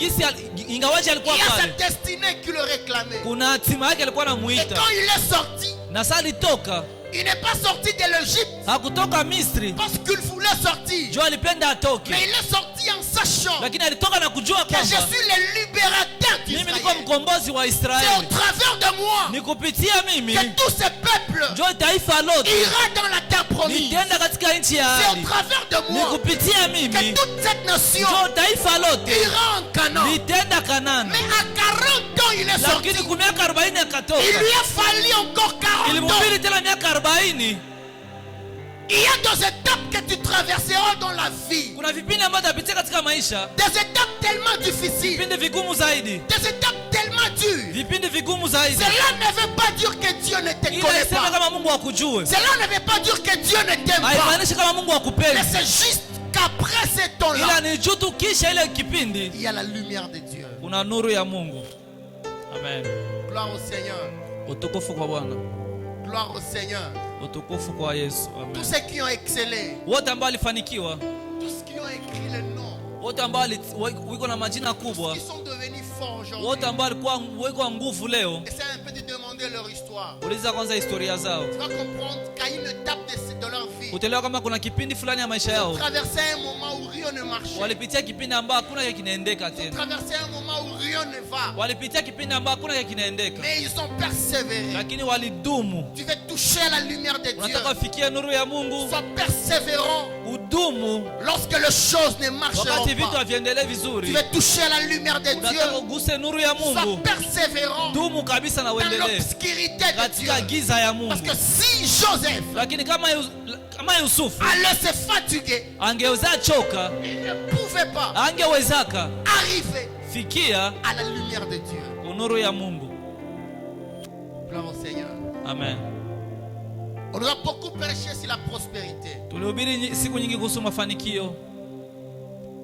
[SPEAKER 1] ingawaje
[SPEAKER 2] il
[SPEAKER 1] alikuwa
[SPEAKER 2] y a sa
[SPEAKER 1] pale,
[SPEAKER 2] destinée qui le réclamait.
[SPEAKER 1] kuna hatima yake alikuwa
[SPEAKER 2] Et
[SPEAKER 1] anamuita.
[SPEAKER 2] quand il est sorti,
[SPEAKER 1] Na sasa alitoka,
[SPEAKER 2] il n'est pas sorti de l'Égypte
[SPEAKER 1] hakutoka Misri
[SPEAKER 2] parce qu'il voulait sortir.
[SPEAKER 1] juu alipenda atoke,
[SPEAKER 2] Mais il est sorti en sachant
[SPEAKER 1] lakini alitoka na kujua
[SPEAKER 2] que je
[SPEAKER 1] kwamba
[SPEAKER 2] suis le libérateur
[SPEAKER 1] mimi niko
[SPEAKER 2] d'Israël.
[SPEAKER 1] mkombozi wa
[SPEAKER 2] C'est au
[SPEAKER 1] Israeli,
[SPEAKER 2] travers de moi
[SPEAKER 1] ni kupitia mimi
[SPEAKER 2] que tous ces peuples
[SPEAKER 1] ndio taifa lote
[SPEAKER 2] ira dans la terre promise.
[SPEAKER 1] nitenda katika nchi ya
[SPEAKER 2] C'est au
[SPEAKER 1] ahadi,
[SPEAKER 2] travers de
[SPEAKER 1] ni
[SPEAKER 2] moi
[SPEAKER 1] kupitia
[SPEAKER 2] que
[SPEAKER 1] mimi
[SPEAKER 2] toute cette nation
[SPEAKER 1] ndio taifa lote
[SPEAKER 2] ira en Canaan.
[SPEAKER 1] nitenda Kanani.
[SPEAKER 2] Mais à 40 ans, il est sorti.
[SPEAKER 1] Lakini kwa miaka 40 akatoka,
[SPEAKER 2] Il lui a fallu encore 40 ans.
[SPEAKER 1] ilimhubiri tena miaka 40.
[SPEAKER 2] Il y a des étapes que tu traverseras dans la vie.
[SPEAKER 1] Kuna vipindi ambavyo utapitia katika maisha,
[SPEAKER 2] Des étapes tellement difficiles.
[SPEAKER 1] vipindi vigumu zaidi,
[SPEAKER 2] Des étapes tellement dures.
[SPEAKER 1] vipindi vigumu zaidi.
[SPEAKER 2] Cela ne veut pas dire que Dieu ne te
[SPEAKER 1] Ila
[SPEAKER 2] connaît
[SPEAKER 1] iseme
[SPEAKER 2] pas.
[SPEAKER 1] kama Mungu akujue,
[SPEAKER 2] Cela ne veut pas dire que Dieu ne t'aime pas.
[SPEAKER 1] haimaanishi kama Mungu
[SPEAKER 2] Mais
[SPEAKER 1] akupendi,
[SPEAKER 2] c'est juste qu'après ce temps-là,
[SPEAKER 1] ila ni juu tu kisha ile kipindi
[SPEAKER 2] il y a la lumière de Dieu.
[SPEAKER 1] kuna nuru ya Mungu. Amen.
[SPEAKER 2] Gloire au Seigneur.
[SPEAKER 1] Utukufu kwa Bwana,
[SPEAKER 2] Gloire au Seigneur.
[SPEAKER 1] utukufu kwa Yesu.
[SPEAKER 2] Tous
[SPEAKER 1] Amen.
[SPEAKER 2] ceux qui ont excellé,
[SPEAKER 1] Wote ambao walifanikiwa,
[SPEAKER 2] tous qui ont écrit le nom,
[SPEAKER 1] wote ambao wiko na majina kubwa,
[SPEAKER 2] qui sont devenus forts
[SPEAKER 1] wote
[SPEAKER 2] aujourd'hui.
[SPEAKER 1] ambao walikuwa weko nguvu leo,
[SPEAKER 2] Essaie un peu de demander leur histoire.
[SPEAKER 1] uliza kwanza historia zao,
[SPEAKER 2] Tu vas comprendre qu'à une étape de leur vie,
[SPEAKER 1] utaelewa kama kuna kipindi fulani ya maisha yao
[SPEAKER 2] traverser un moment où rien ne marchait.
[SPEAKER 1] walipitia kipindi ambao hakuna kile kinaendeka tena,
[SPEAKER 2] Traverser un moment où rien ne va.
[SPEAKER 1] walipitia kipindi ambao hakuna kile kinaendeka,
[SPEAKER 2] Mais ils ont persévéré.
[SPEAKER 1] lakini walidumu.
[SPEAKER 2] Tu veux toucher à la lumière de Dieu.
[SPEAKER 1] Unataka ufikie nuru ya Mungu,
[SPEAKER 2] Sois persévérant.
[SPEAKER 1] udumu
[SPEAKER 2] Lorsque les choses ne marcheront
[SPEAKER 1] wakati vitu
[SPEAKER 2] pas,
[SPEAKER 1] haviendelee
[SPEAKER 2] tu
[SPEAKER 1] vizuri.
[SPEAKER 2] veux toucher à la lumière de
[SPEAKER 1] Unataka
[SPEAKER 2] Dieu.
[SPEAKER 1] uguse nuru ya
[SPEAKER 2] Sois
[SPEAKER 1] Mungu,
[SPEAKER 2] persévérant
[SPEAKER 1] dumu kabisa na
[SPEAKER 2] dans
[SPEAKER 1] uendelee
[SPEAKER 2] l'obscurité de
[SPEAKER 1] katika
[SPEAKER 2] Dieu.
[SPEAKER 1] giza ya
[SPEAKER 2] Parce
[SPEAKER 1] Mungu.
[SPEAKER 2] que si Joseph
[SPEAKER 1] Lakini kama Yusufu
[SPEAKER 2] allait se fatiguer,
[SPEAKER 1] angeweza choka,
[SPEAKER 2] il ne pouvait pas
[SPEAKER 1] angewezaka
[SPEAKER 2] arriver
[SPEAKER 1] fikia
[SPEAKER 2] à la lumière de Dieu.
[SPEAKER 1] nuru ya Mungu.
[SPEAKER 2] Gloire au Seigneur.
[SPEAKER 1] Amen.
[SPEAKER 2] On aura beaucoup prêché sur la prospérité.
[SPEAKER 1] Tulihubiri siku nyingi kuhusu mafanikio,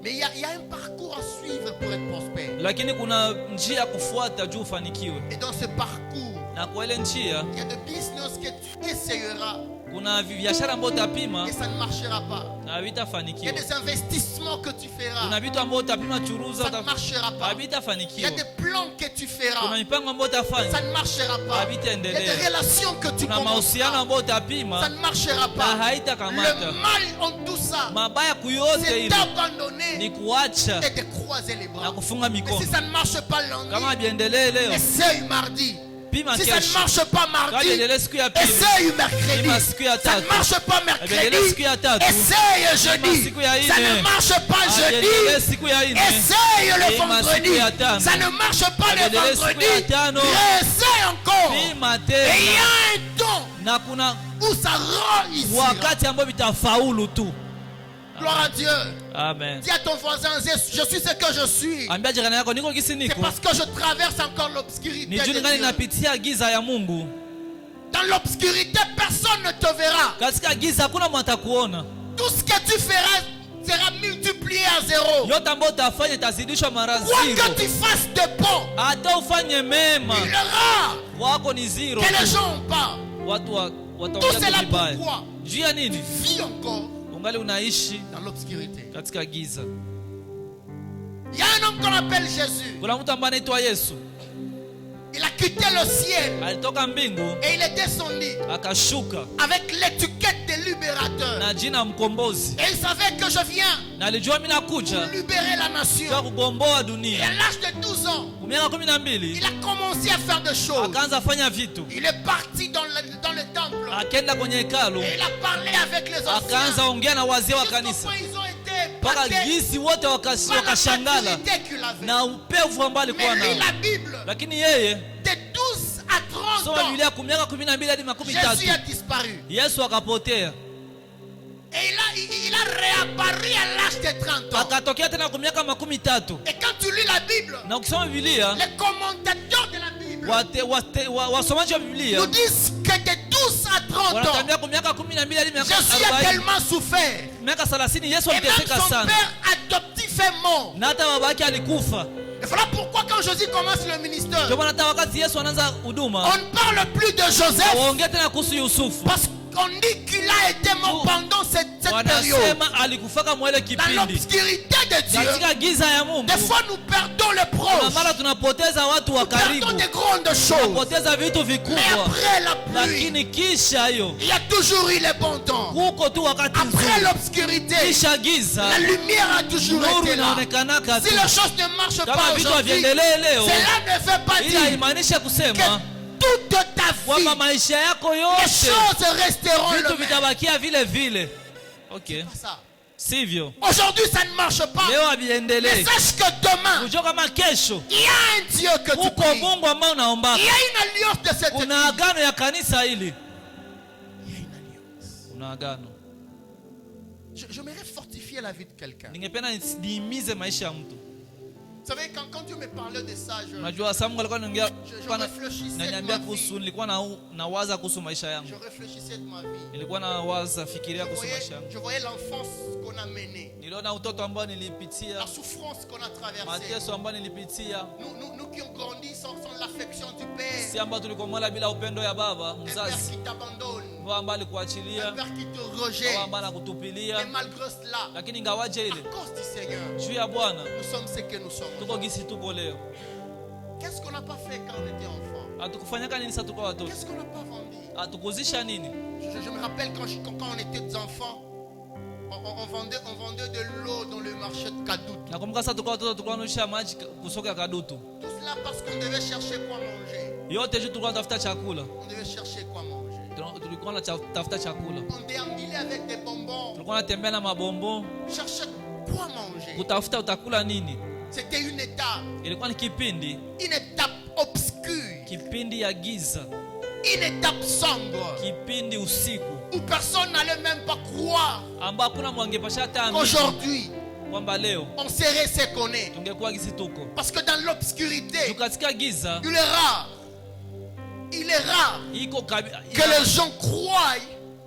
[SPEAKER 2] Mais il y a un parcours à suivre pour être prospère.
[SPEAKER 1] lakini kuna njia ya kufuata juu ufanikiwe,
[SPEAKER 2] Et dans ce parcours,
[SPEAKER 1] na kwa ile njia
[SPEAKER 2] il y a des business que tu essayeras
[SPEAKER 1] kuna biashara ambayo utapima
[SPEAKER 2] et ça ne marchera pas.
[SPEAKER 1] na
[SPEAKER 2] Il y a
[SPEAKER 1] havitafanikiwa.
[SPEAKER 2] des investissements que tu feras,
[SPEAKER 1] Kuna vitu ambavyo utapima churuza,
[SPEAKER 2] ça ne marchera pas. Il y a
[SPEAKER 1] havitafanikiwa.
[SPEAKER 2] des plans que tu
[SPEAKER 1] Kuna
[SPEAKER 2] feras,
[SPEAKER 1] mipango ambayo
[SPEAKER 2] ça
[SPEAKER 1] utafanya,
[SPEAKER 2] ne marchera pas. Il y a
[SPEAKER 1] havitaendelea.
[SPEAKER 2] des relations que tu
[SPEAKER 1] Kuna mahusiano
[SPEAKER 2] commenceras,
[SPEAKER 1] ambayo
[SPEAKER 2] ça
[SPEAKER 1] utapima
[SPEAKER 2] ne marchera
[SPEAKER 1] na
[SPEAKER 2] pas.
[SPEAKER 1] haitakamata.
[SPEAKER 2] Le mal en tout ça,
[SPEAKER 1] Mabaya kuyote
[SPEAKER 2] c'est
[SPEAKER 1] ile
[SPEAKER 2] d'abandonner
[SPEAKER 1] ni kuacha
[SPEAKER 2] et de croiser les
[SPEAKER 1] na
[SPEAKER 2] bras.
[SPEAKER 1] kufunga
[SPEAKER 2] Mais
[SPEAKER 1] mikono.
[SPEAKER 2] si ça ne marche pas
[SPEAKER 1] Kama
[SPEAKER 2] lundi,
[SPEAKER 1] biendelee leo,
[SPEAKER 2] essaye mardi.
[SPEAKER 1] pima
[SPEAKER 2] Si ça ne
[SPEAKER 1] kesho.
[SPEAKER 2] marche pas
[SPEAKER 1] Kama
[SPEAKER 2] mardi,
[SPEAKER 1] biendelee siku ya pili,
[SPEAKER 2] essaye mercredi.
[SPEAKER 1] pima siku ya
[SPEAKER 2] Ça ne
[SPEAKER 1] tatu.
[SPEAKER 2] marche pas
[SPEAKER 1] Biendelee
[SPEAKER 2] mercredi,
[SPEAKER 1] siku ya tatu,
[SPEAKER 2] essaye jeudi.
[SPEAKER 1] siku ya
[SPEAKER 2] Ça
[SPEAKER 1] ine.
[SPEAKER 2] ne marche pas
[SPEAKER 1] biendelee
[SPEAKER 2] jeudi,
[SPEAKER 1] siku ya ine,
[SPEAKER 2] essaye le
[SPEAKER 1] Pima
[SPEAKER 2] vendredi.
[SPEAKER 1] siku ya tano.
[SPEAKER 2] Ça ne marche pas le
[SPEAKER 1] Biendelee siku
[SPEAKER 2] vendredi,
[SPEAKER 1] ya tano.
[SPEAKER 2] essaye encore.
[SPEAKER 1] pima
[SPEAKER 2] Et il y
[SPEAKER 1] tena,
[SPEAKER 2] a un temps
[SPEAKER 1] na kuna
[SPEAKER 2] où ça réussira.
[SPEAKER 1] wakati ambao vitafaulu tu.
[SPEAKER 2] Gloire à Dieu.
[SPEAKER 1] Amen.
[SPEAKER 2] Dis à ton voisin, je suis ce que je suis.
[SPEAKER 1] Ambia jirani yako niko gisi
[SPEAKER 2] C'est
[SPEAKER 1] niko,
[SPEAKER 2] parce que je traverse encore l'obscurité
[SPEAKER 1] ni
[SPEAKER 2] de
[SPEAKER 1] juu ningali
[SPEAKER 2] Dieu.
[SPEAKER 1] napitia giza ya Mungu.
[SPEAKER 2] Dans l'obscurité, personne ne te verra.
[SPEAKER 1] Katika giza hakuna mtu atakuona.
[SPEAKER 2] Tout ce que tu feras sera multiplié à zéro.
[SPEAKER 1] Yote ambayo utafanya itazidishwa mara
[SPEAKER 2] Quoi
[SPEAKER 1] zero.
[SPEAKER 2] que tu fasses de bon,
[SPEAKER 1] Hata ufanye mema,
[SPEAKER 2] il est rare
[SPEAKER 1] wako ni zero.
[SPEAKER 2] que les gens ont pas.
[SPEAKER 1] Watu
[SPEAKER 2] Tout
[SPEAKER 1] wataongea
[SPEAKER 2] cela
[SPEAKER 1] vibaya.
[SPEAKER 2] pourquoi
[SPEAKER 1] Juu ya
[SPEAKER 2] tu
[SPEAKER 1] nini?
[SPEAKER 2] vis encore
[SPEAKER 1] Ungali unaishi
[SPEAKER 2] dans l'obscurité.
[SPEAKER 1] katika giza.
[SPEAKER 2] Il y a un homme qu'on appelle Jésus.
[SPEAKER 1] Kuna mtu ambaye anaitwa Yesu,
[SPEAKER 2] Il a quitté le ciel
[SPEAKER 1] alitoka mbingu
[SPEAKER 2] et il est descendu
[SPEAKER 1] akashuka
[SPEAKER 2] avec l'étiquette de libérateur.
[SPEAKER 1] na jina mkombozi,
[SPEAKER 2] Et il savait que je viens
[SPEAKER 1] na alijua mimi nakuja
[SPEAKER 2] pour libérer la
[SPEAKER 1] kwa
[SPEAKER 2] nation.
[SPEAKER 1] kugomboa
[SPEAKER 2] Et
[SPEAKER 1] dunia.
[SPEAKER 2] à l'âge de 12 ans,
[SPEAKER 1] Kwa miaka 12
[SPEAKER 2] il a commencé à faire des choses.
[SPEAKER 1] akaanza fanya vitu,
[SPEAKER 2] Il est parti dans le temple
[SPEAKER 1] akaenda kwenye hekalu,
[SPEAKER 2] et il a parlé avec les
[SPEAKER 1] akaanza
[SPEAKER 2] anciens.
[SPEAKER 1] ongea na wazee wa
[SPEAKER 2] Jusqu'au
[SPEAKER 1] kanisa,
[SPEAKER 2] point ils ont été
[SPEAKER 1] mpaka
[SPEAKER 2] impactés
[SPEAKER 1] gisi wote
[SPEAKER 2] par la
[SPEAKER 1] wakashangala
[SPEAKER 2] maturité qu'il avait.
[SPEAKER 1] na upevu ambao alikuwa
[SPEAKER 2] Mais lui,
[SPEAKER 1] nao.
[SPEAKER 2] la Bible,
[SPEAKER 1] Lakini yeye
[SPEAKER 2] de 12 à 30
[SPEAKER 1] Ukisoma Biblia kwa miaka 12 hadi 13.
[SPEAKER 2] Jésus a disparu.
[SPEAKER 1] Yesu akapotea.
[SPEAKER 2] Et il a réapparu à l'âge de 30 ans.
[SPEAKER 1] Akatokea tena kwa miaka 13.
[SPEAKER 2] Et quand tu lis la Bible,
[SPEAKER 1] Na ukisoma Biblia,
[SPEAKER 2] les commentateurs de la Bible
[SPEAKER 1] wasomaji wa Biblia
[SPEAKER 2] nous disent que de 12 à 30 ans,
[SPEAKER 1] wanatambia kwa miaka 12 hadi miaka
[SPEAKER 2] Jésus a
[SPEAKER 1] 40.
[SPEAKER 2] tellement souffert.
[SPEAKER 1] Miaka 30 Yesu
[SPEAKER 2] Et même
[SPEAKER 1] aliteseka
[SPEAKER 2] son
[SPEAKER 1] sana.
[SPEAKER 2] père adoptif est mort.
[SPEAKER 1] Na hata baba yake alikufa.
[SPEAKER 2] Et voilà pourquoi quand Jésus commence le ministère,
[SPEAKER 1] Ndio maana hata wakati Yesu anaanza huduma,
[SPEAKER 2] on ne parle plus de Joseph
[SPEAKER 1] waongea tena kuhusu Yusufu.
[SPEAKER 2] parce qu'on dit qu'il a été mort pendant cette période.
[SPEAKER 1] Wanasema alikufaka mwele
[SPEAKER 2] Dans
[SPEAKER 1] kipindi.
[SPEAKER 2] l'obscurité de Dieu,
[SPEAKER 1] Katika giza ya Mungu.
[SPEAKER 2] des fois nous perdons les
[SPEAKER 1] Na
[SPEAKER 2] proches,
[SPEAKER 1] mara tunapoteza watu wa
[SPEAKER 2] nous perdons
[SPEAKER 1] karibu.
[SPEAKER 2] des grandes choses.
[SPEAKER 1] Tunapoteza vitu
[SPEAKER 2] Mais
[SPEAKER 1] vikubwa.
[SPEAKER 2] après la pluie,
[SPEAKER 1] Lakini kisha hiyo
[SPEAKER 2] il y a toujours eu les bons temps.
[SPEAKER 1] huko tu wakati
[SPEAKER 2] Après
[SPEAKER 1] nzuri.
[SPEAKER 2] l'obscurité,
[SPEAKER 1] Kisha giza
[SPEAKER 2] la lumière a toujours
[SPEAKER 1] nuru
[SPEAKER 2] été là.
[SPEAKER 1] inaonekanaka
[SPEAKER 2] Si
[SPEAKER 1] tu.
[SPEAKER 2] les choses ne marchent
[SPEAKER 1] Kama
[SPEAKER 2] pas
[SPEAKER 1] vitu
[SPEAKER 2] aujourd'hui,
[SPEAKER 1] haviendelee leo,
[SPEAKER 2] cela ne veut pas
[SPEAKER 1] ila
[SPEAKER 2] dire
[SPEAKER 1] imaanisha
[SPEAKER 2] que
[SPEAKER 1] kusema
[SPEAKER 2] toute ta
[SPEAKER 1] kwamba
[SPEAKER 2] vie,
[SPEAKER 1] maisha yako
[SPEAKER 2] les
[SPEAKER 1] yote
[SPEAKER 2] choses resteront
[SPEAKER 1] vitu
[SPEAKER 2] le même.
[SPEAKER 1] vitabakia vile vile. Okay,
[SPEAKER 2] C'est ça.
[SPEAKER 1] sivyo?
[SPEAKER 2] Aujourd'hui, ça ne marche pas.
[SPEAKER 1] Leo
[SPEAKER 2] Mais
[SPEAKER 1] haviendelee.
[SPEAKER 2] sache que demain,
[SPEAKER 1] Ujue kama kesho
[SPEAKER 2] il y a un Dieu que tu
[SPEAKER 1] uko
[SPEAKER 2] pries.
[SPEAKER 1] Mungu ambao unaomba.
[SPEAKER 2] Il y a une alliance de cette
[SPEAKER 1] Kuna
[SPEAKER 2] vie.
[SPEAKER 1] agano ya kanisa hili.
[SPEAKER 2] Il y a une alliance.
[SPEAKER 1] Kuna agano.
[SPEAKER 2] J'aimerais fortifier la vie de quelqu'un.
[SPEAKER 1] Ningependa niimize maisha ya mtu.
[SPEAKER 2] Vous savez, quand Dieu me parlait de ça,
[SPEAKER 1] Unajua Samungu alikuwa ananiambia
[SPEAKER 2] réfléchissais de
[SPEAKER 1] ananiambia
[SPEAKER 2] ma
[SPEAKER 1] kuhusu,
[SPEAKER 2] vie.
[SPEAKER 1] nilikuwa nawaza kuhusu maisha yangu.
[SPEAKER 2] Je réfléchissais de ma vie.
[SPEAKER 1] Nilikuwa nawaza fikiria kuhusu maisha yangu.
[SPEAKER 2] Je voyais l'enfance qu'on a menée.
[SPEAKER 1] Niliona utoto ambao nilipitia,
[SPEAKER 2] La souffrance qu'on a traversée.
[SPEAKER 1] mateso ambayo nilipitia.
[SPEAKER 2] Nous qui ont grandi sans l'affection du Père.
[SPEAKER 1] Si ambao tulikuwa bila upendo ya baba
[SPEAKER 2] Un Père
[SPEAKER 1] mzazi,
[SPEAKER 2] qui t'abandonne.
[SPEAKER 1] baba ambaye alikuachilia,
[SPEAKER 2] Un Père qui te
[SPEAKER 1] baba
[SPEAKER 2] rejette.
[SPEAKER 1] ambaye anakutupilia.
[SPEAKER 2] Et malgré cela,
[SPEAKER 1] Lakini ingawaje
[SPEAKER 2] à
[SPEAKER 1] ile
[SPEAKER 2] cause du Seigneur,
[SPEAKER 1] juu ya Bwana
[SPEAKER 2] nous sommes ce que nous sommes.
[SPEAKER 1] tuko gisi tuko leo.
[SPEAKER 2] Qu'est-ce qu'on n'a pas fait quand on était enfant?
[SPEAKER 1] Hatukufanyaka nini sasa tuko watoto?
[SPEAKER 2] Qu'est-ce qu'on n'a pas vendu?
[SPEAKER 1] Hatukuzisha nini?
[SPEAKER 2] Je me rappelle quand on était des enfants, on vendait de l'eau dans le marché de Kadout.
[SPEAKER 1] Nakumbuka sasa tuko watoto tulikuwa tunusha maji kusoka ya Kadutu.
[SPEAKER 2] Tout cela parce qu'on devait chercher quoi manger.
[SPEAKER 1] Yote juu tulikuwa tunatafuta chakula.
[SPEAKER 2] On devait chercher quoi manger.
[SPEAKER 1] Tulikuwa tunatafuta chakula.
[SPEAKER 2] On déambulait avec des bonbons.
[SPEAKER 1] Tulikuwa tunatembea na mabombo
[SPEAKER 2] Chercher quoi manger.
[SPEAKER 1] kutafuta utakula nini.
[SPEAKER 2] C'était une étape.
[SPEAKER 1] Ilikuwa ni kipindi,
[SPEAKER 2] Une étape obscure.
[SPEAKER 1] kipindi ya giza,
[SPEAKER 2] Une étape sombre.
[SPEAKER 1] kipindi usiku
[SPEAKER 2] Où personne n'allait même pas croire
[SPEAKER 1] ambao hakuna mwangepasha hata amini
[SPEAKER 2] qu'aujourd'hui,
[SPEAKER 1] kwamba leo
[SPEAKER 2] on serait ce qu'on est.
[SPEAKER 1] tungekuwa gisi tuko.
[SPEAKER 2] Parce que dans l'obscurité,
[SPEAKER 1] Katika giza
[SPEAKER 2] il est rare
[SPEAKER 1] iko
[SPEAKER 2] que les gens croient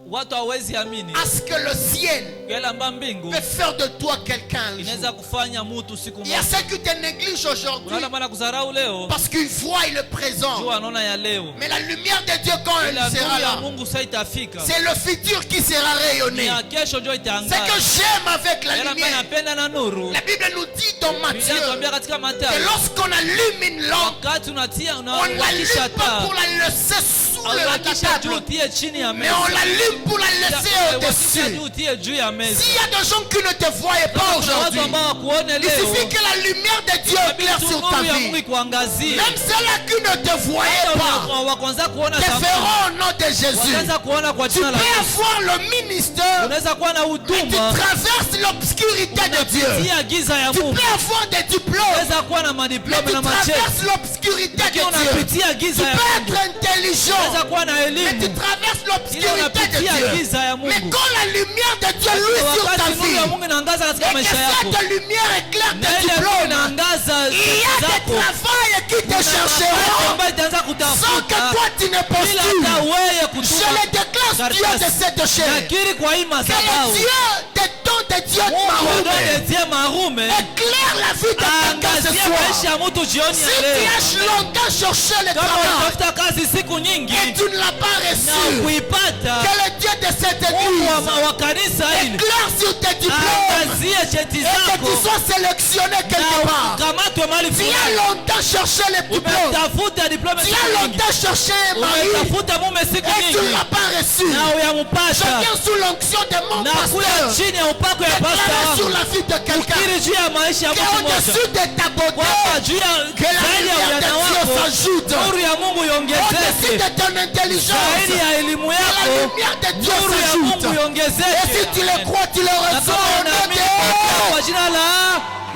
[SPEAKER 1] watu hawezi amini
[SPEAKER 2] à ce que le ciel
[SPEAKER 1] yale ambayo mbingu
[SPEAKER 2] peut faire de toi quelqu'un un jour.
[SPEAKER 1] inaweza kufanya mtu siku
[SPEAKER 2] Il y a
[SPEAKER 1] moja.
[SPEAKER 2] ceux qui te négligent aujourd'hui
[SPEAKER 1] Unaona maana kudharau leo
[SPEAKER 2] parce qu'ils voient le présent.
[SPEAKER 1] juu anaona ya leo,
[SPEAKER 2] Mais la lumière de Dieu, quand elle
[SPEAKER 1] ila
[SPEAKER 2] sera
[SPEAKER 1] nuru ya
[SPEAKER 2] là,
[SPEAKER 1] Mungu sasa itafika,
[SPEAKER 2] c'est le futur qui sera
[SPEAKER 1] ni
[SPEAKER 2] rayonné.
[SPEAKER 1] ya kesho ndio
[SPEAKER 2] C'est que
[SPEAKER 1] itaangaza.
[SPEAKER 2] j'aime avec la
[SPEAKER 1] Yale ambayo
[SPEAKER 2] lumière.
[SPEAKER 1] napenda na nuru,
[SPEAKER 2] La Bible nous dit dans
[SPEAKER 1] Biblia
[SPEAKER 2] Matthieu
[SPEAKER 1] inatuambia katika
[SPEAKER 2] que
[SPEAKER 1] Mathayo,
[SPEAKER 2] lorsqu'on allume une lampe,
[SPEAKER 1] wakati unatia
[SPEAKER 2] on ne l'allume
[SPEAKER 1] unawakisha
[SPEAKER 2] pas
[SPEAKER 1] taa,
[SPEAKER 2] pour la laisser sous la
[SPEAKER 1] unawakisha juu
[SPEAKER 2] table,
[SPEAKER 1] utie chini ya
[SPEAKER 2] mais
[SPEAKER 1] meza,
[SPEAKER 2] on l'allume pour la laisser
[SPEAKER 1] unawakisha juu
[SPEAKER 2] au-dessus.
[SPEAKER 1] utie juu ya meza.
[SPEAKER 2] S'il y a des gens qui ne te voient pas
[SPEAKER 1] Kuna
[SPEAKER 2] aujourd'hui,
[SPEAKER 1] watu ambao wakuone
[SPEAKER 2] il
[SPEAKER 1] leo,
[SPEAKER 2] suffit que la lumière de Dieu éclaire
[SPEAKER 1] tu
[SPEAKER 2] sur ta
[SPEAKER 1] nuru ya Mungu
[SPEAKER 2] vie.
[SPEAKER 1] ikuangazie.
[SPEAKER 2] Même ceux-là qui ne te voyaient pas
[SPEAKER 1] Wakwanza kuona
[SPEAKER 2] te
[SPEAKER 1] zamani,
[SPEAKER 2] verront au nom de Jésus.
[SPEAKER 1] wakaanza kuona kwa
[SPEAKER 2] Tu
[SPEAKER 1] jina la
[SPEAKER 2] peux
[SPEAKER 1] Yesu.
[SPEAKER 2] avoir le ministère,
[SPEAKER 1] Unaweza kuwa na
[SPEAKER 2] mais tu
[SPEAKER 1] huduma
[SPEAKER 2] traverses l'obscurité de Dieu.
[SPEAKER 1] tia giza ya
[SPEAKER 2] Tu
[SPEAKER 1] Mungu,
[SPEAKER 2] peux avoir des diplômes,
[SPEAKER 1] unaweza kuwa na
[SPEAKER 2] mais
[SPEAKER 1] madiploma
[SPEAKER 2] tu
[SPEAKER 1] na macheti,
[SPEAKER 2] traverses l'obscurité de
[SPEAKER 1] lakini
[SPEAKER 2] Dieu.
[SPEAKER 1] unapitia
[SPEAKER 2] Tu
[SPEAKER 1] giza ya
[SPEAKER 2] peux
[SPEAKER 1] Mungu.
[SPEAKER 2] être intelligent,
[SPEAKER 1] Unaweza kuwa na
[SPEAKER 2] mais tu
[SPEAKER 1] elimu,
[SPEAKER 2] traverses
[SPEAKER 1] ila
[SPEAKER 2] l'obscurité de
[SPEAKER 1] unapitia
[SPEAKER 2] Dieu.
[SPEAKER 1] giza ya
[SPEAKER 2] Mais
[SPEAKER 1] Mungu.
[SPEAKER 2] quand la lumière de Dieu luit sur ta
[SPEAKER 1] Wakati nuru ya
[SPEAKER 2] vie,
[SPEAKER 1] Mungu inaangaza katika
[SPEAKER 2] et que
[SPEAKER 1] maisha yako,
[SPEAKER 2] cette lumière éclaire
[SPEAKER 1] na
[SPEAKER 2] tes
[SPEAKER 1] ile nuru
[SPEAKER 2] diplômes,
[SPEAKER 1] inaangaza
[SPEAKER 2] il y a des
[SPEAKER 1] zako,
[SPEAKER 2] travails qui te
[SPEAKER 1] kuna mabati
[SPEAKER 2] chercheront
[SPEAKER 1] ambayo itaanza
[SPEAKER 2] sans que
[SPEAKER 1] kutafuta
[SPEAKER 2] toi tu ne
[SPEAKER 1] bila hata
[SPEAKER 2] postules.
[SPEAKER 1] wewe
[SPEAKER 2] Je
[SPEAKER 1] kutuma
[SPEAKER 2] le déclare Dieu de cette chair.
[SPEAKER 1] nakiri kwa hii
[SPEAKER 2] Que
[SPEAKER 1] madhabahu.
[SPEAKER 2] le Dieu des dons de Dieu de
[SPEAKER 1] Mungu
[SPEAKER 2] Mahomet
[SPEAKER 1] anayetia marume
[SPEAKER 2] éclaire la vie de quelqu'un ce
[SPEAKER 1] angazia maisha
[SPEAKER 2] soir.
[SPEAKER 1] ya mtu jioni
[SPEAKER 2] Si
[SPEAKER 1] ya
[SPEAKER 2] tu
[SPEAKER 1] leo.
[SPEAKER 2] as longtemps cherché le
[SPEAKER 1] Kama
[SPEAKER 2] travail
[SPEAKER 1] unatafuta kazi siku nyingi
[SPEAKER 2] et tu ne l'as pas
[SPEAKER 1] na
[SPEAKER 2] reçu,
[SPEAKER 1] kuipata,
[SPEAKER 2] que le Dieu de cette
[SPEAKER 1] Mungu
[SPEAKER 2] église
[SPEAKER 1] wa kanisa hili
[SPEAKER 2] éclaire sur tes diplômes
[SPEAKER 1] angazie cheti
[SPEAKER 2] et que
[SPEAKER 1] zako
[SPEAKER 2] tu sois sélectionné quelque
[SPEAKER 1] na
[SPEAKER 2] part.
[SPEAKER 1] ukamatwe mahali
[SPEAKER 2] Tu as
[SPEAKER 1] fulani.
[SPEAKER 2] longtemps cherché les diplômes.
[SPEAKER 1] Umetafuta diploma
[SPEAKER 2] Tu
[SPEAKER 1] siku
[SPEAKER 2] as
[SPEAKER 1] nyingi,
[SPEAKER 2] longtemps cherché un mari
[SPEAKER 1] umetafuta mume siku
[SPEAKER 2] et tu ne
[SPEAKER 1] nyingi
[SPEAKER 2] l'as pas reçu.
[SPEAKER 1] na
[SPEAKER 2] Je
[SPEAKER 1] uyamupata,
[SPEAKER 2] viens sous l'onction de mon
[SPEAKER 1] na kuya
[SPEAKER 2] pasteur.
[SPEAKER 1] chini ya upako ya pasta
[SPEAKER 2] Déclarer sur
[SPEAKER 1] wangu,
[SPEAKER 2] la vie de quelqu'un
[SPEAKER 1] kiri juu ya maisha ya mtu mmoja,
[SPEAKER 2] qu'au-dessus de ta beauté,
[SPEAKER 1] kwamba juu ya
[SPEAKER 2] que la
[SPEAKER 1] zaidi ya
[SPEAKER 2] lumière de
[SPEAKER 1] ujana
[SPEAKER 2] Dieu
[SPEAKER 1] wako
[SPEAKER 2] s'ajoute.
[SPEAKER 1] nuru ya Mungu
[SPEAKER 2] Au-dessus
[SPEAKER 1] iongezeke,
[SPEAKER 2] de ton intelligence,
[SPEAKER 1] zaidi ya elimu
[SPEAKER 2] que la
[SPEAKER 1] yako
[SPEAKER 2] lumière de Dieu
[SPEAKER 1] nuru ya Mungu
[SPEAKER 2] s'ajoute. Et si
[SPEAKER 1] iongezeke.
[SPEAKER 2] tu le crois, tu le
[SPEAKER 1] Na
[SPEAKER 2] reçois
[SPEAKER 1] kama
[SPEAKER 2] au nom
[SPEAKER 1] unaamini
[SPEAKER 2] de
[SPEAKER 1] kwa jina la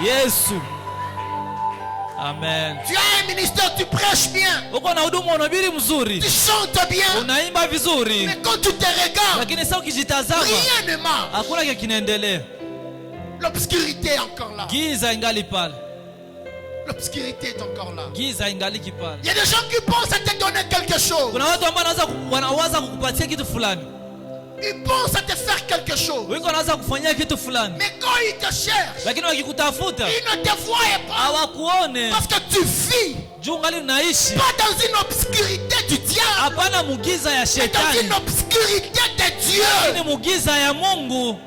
[SPEAKER 1] Yesu. Amen.
[SPEAKER 2] Tu as un ministère, tu prêches bien.
[SPEAKER 1] Uko na huduma unahubiri mzuri.
[SPEAKER 2] Tu chantes bien.
[SPEAKER 1] Unaimba vizuri.
[SPEAKER 2] Mais quand tu te regardes,
[SPEAKER 1] Lakini sasa ukijitazama,
[SPEAKER 2] rien ne marche.
[SPEAKER 1] hakuna kitu kinaendelea.
[SPEAKER 2] L'obscurité est encore là.
[SPEAKER 1] Giza ingali pale.
[SPEAKER 2] L'obscurité est encore là.
[SPEAKER 1] Giza ingali pale.
[SPEAKER 2] Il y a des gens qui pensent à te donner quelque chose.
[SPEAKER 1] Kuna watu ambao wanawaza kukupatia kitu fulani.
[SPEAKER 2] Ils pensent à te faire quelque chose.
[SPEAKER 1] Wiko wanaanza kufanyia kitu fulani.
[SPEAKER 2] Mais quand ils te cherchent,
[SPEAKER 1] Lakini wakikutafuta,
[SPEAKER 2] ils ne te voient pas.
[SPEAKER 1] hawakuone.
[SPEAKER 2] Parce que tu vis
[SPEAKER 1] Juu ungali unaishi.
[SPEAKER 2] pas dans une obscurité du diable,
[SPEAKER 1] Hapana mugiza ya
[SPEAKER 2] mais dans
[SPEAKER 1] shetani.
[SPEAKER 2] une obscurité de Dieu.
[SPEAKER 1] Ni mugiza ya Mungu.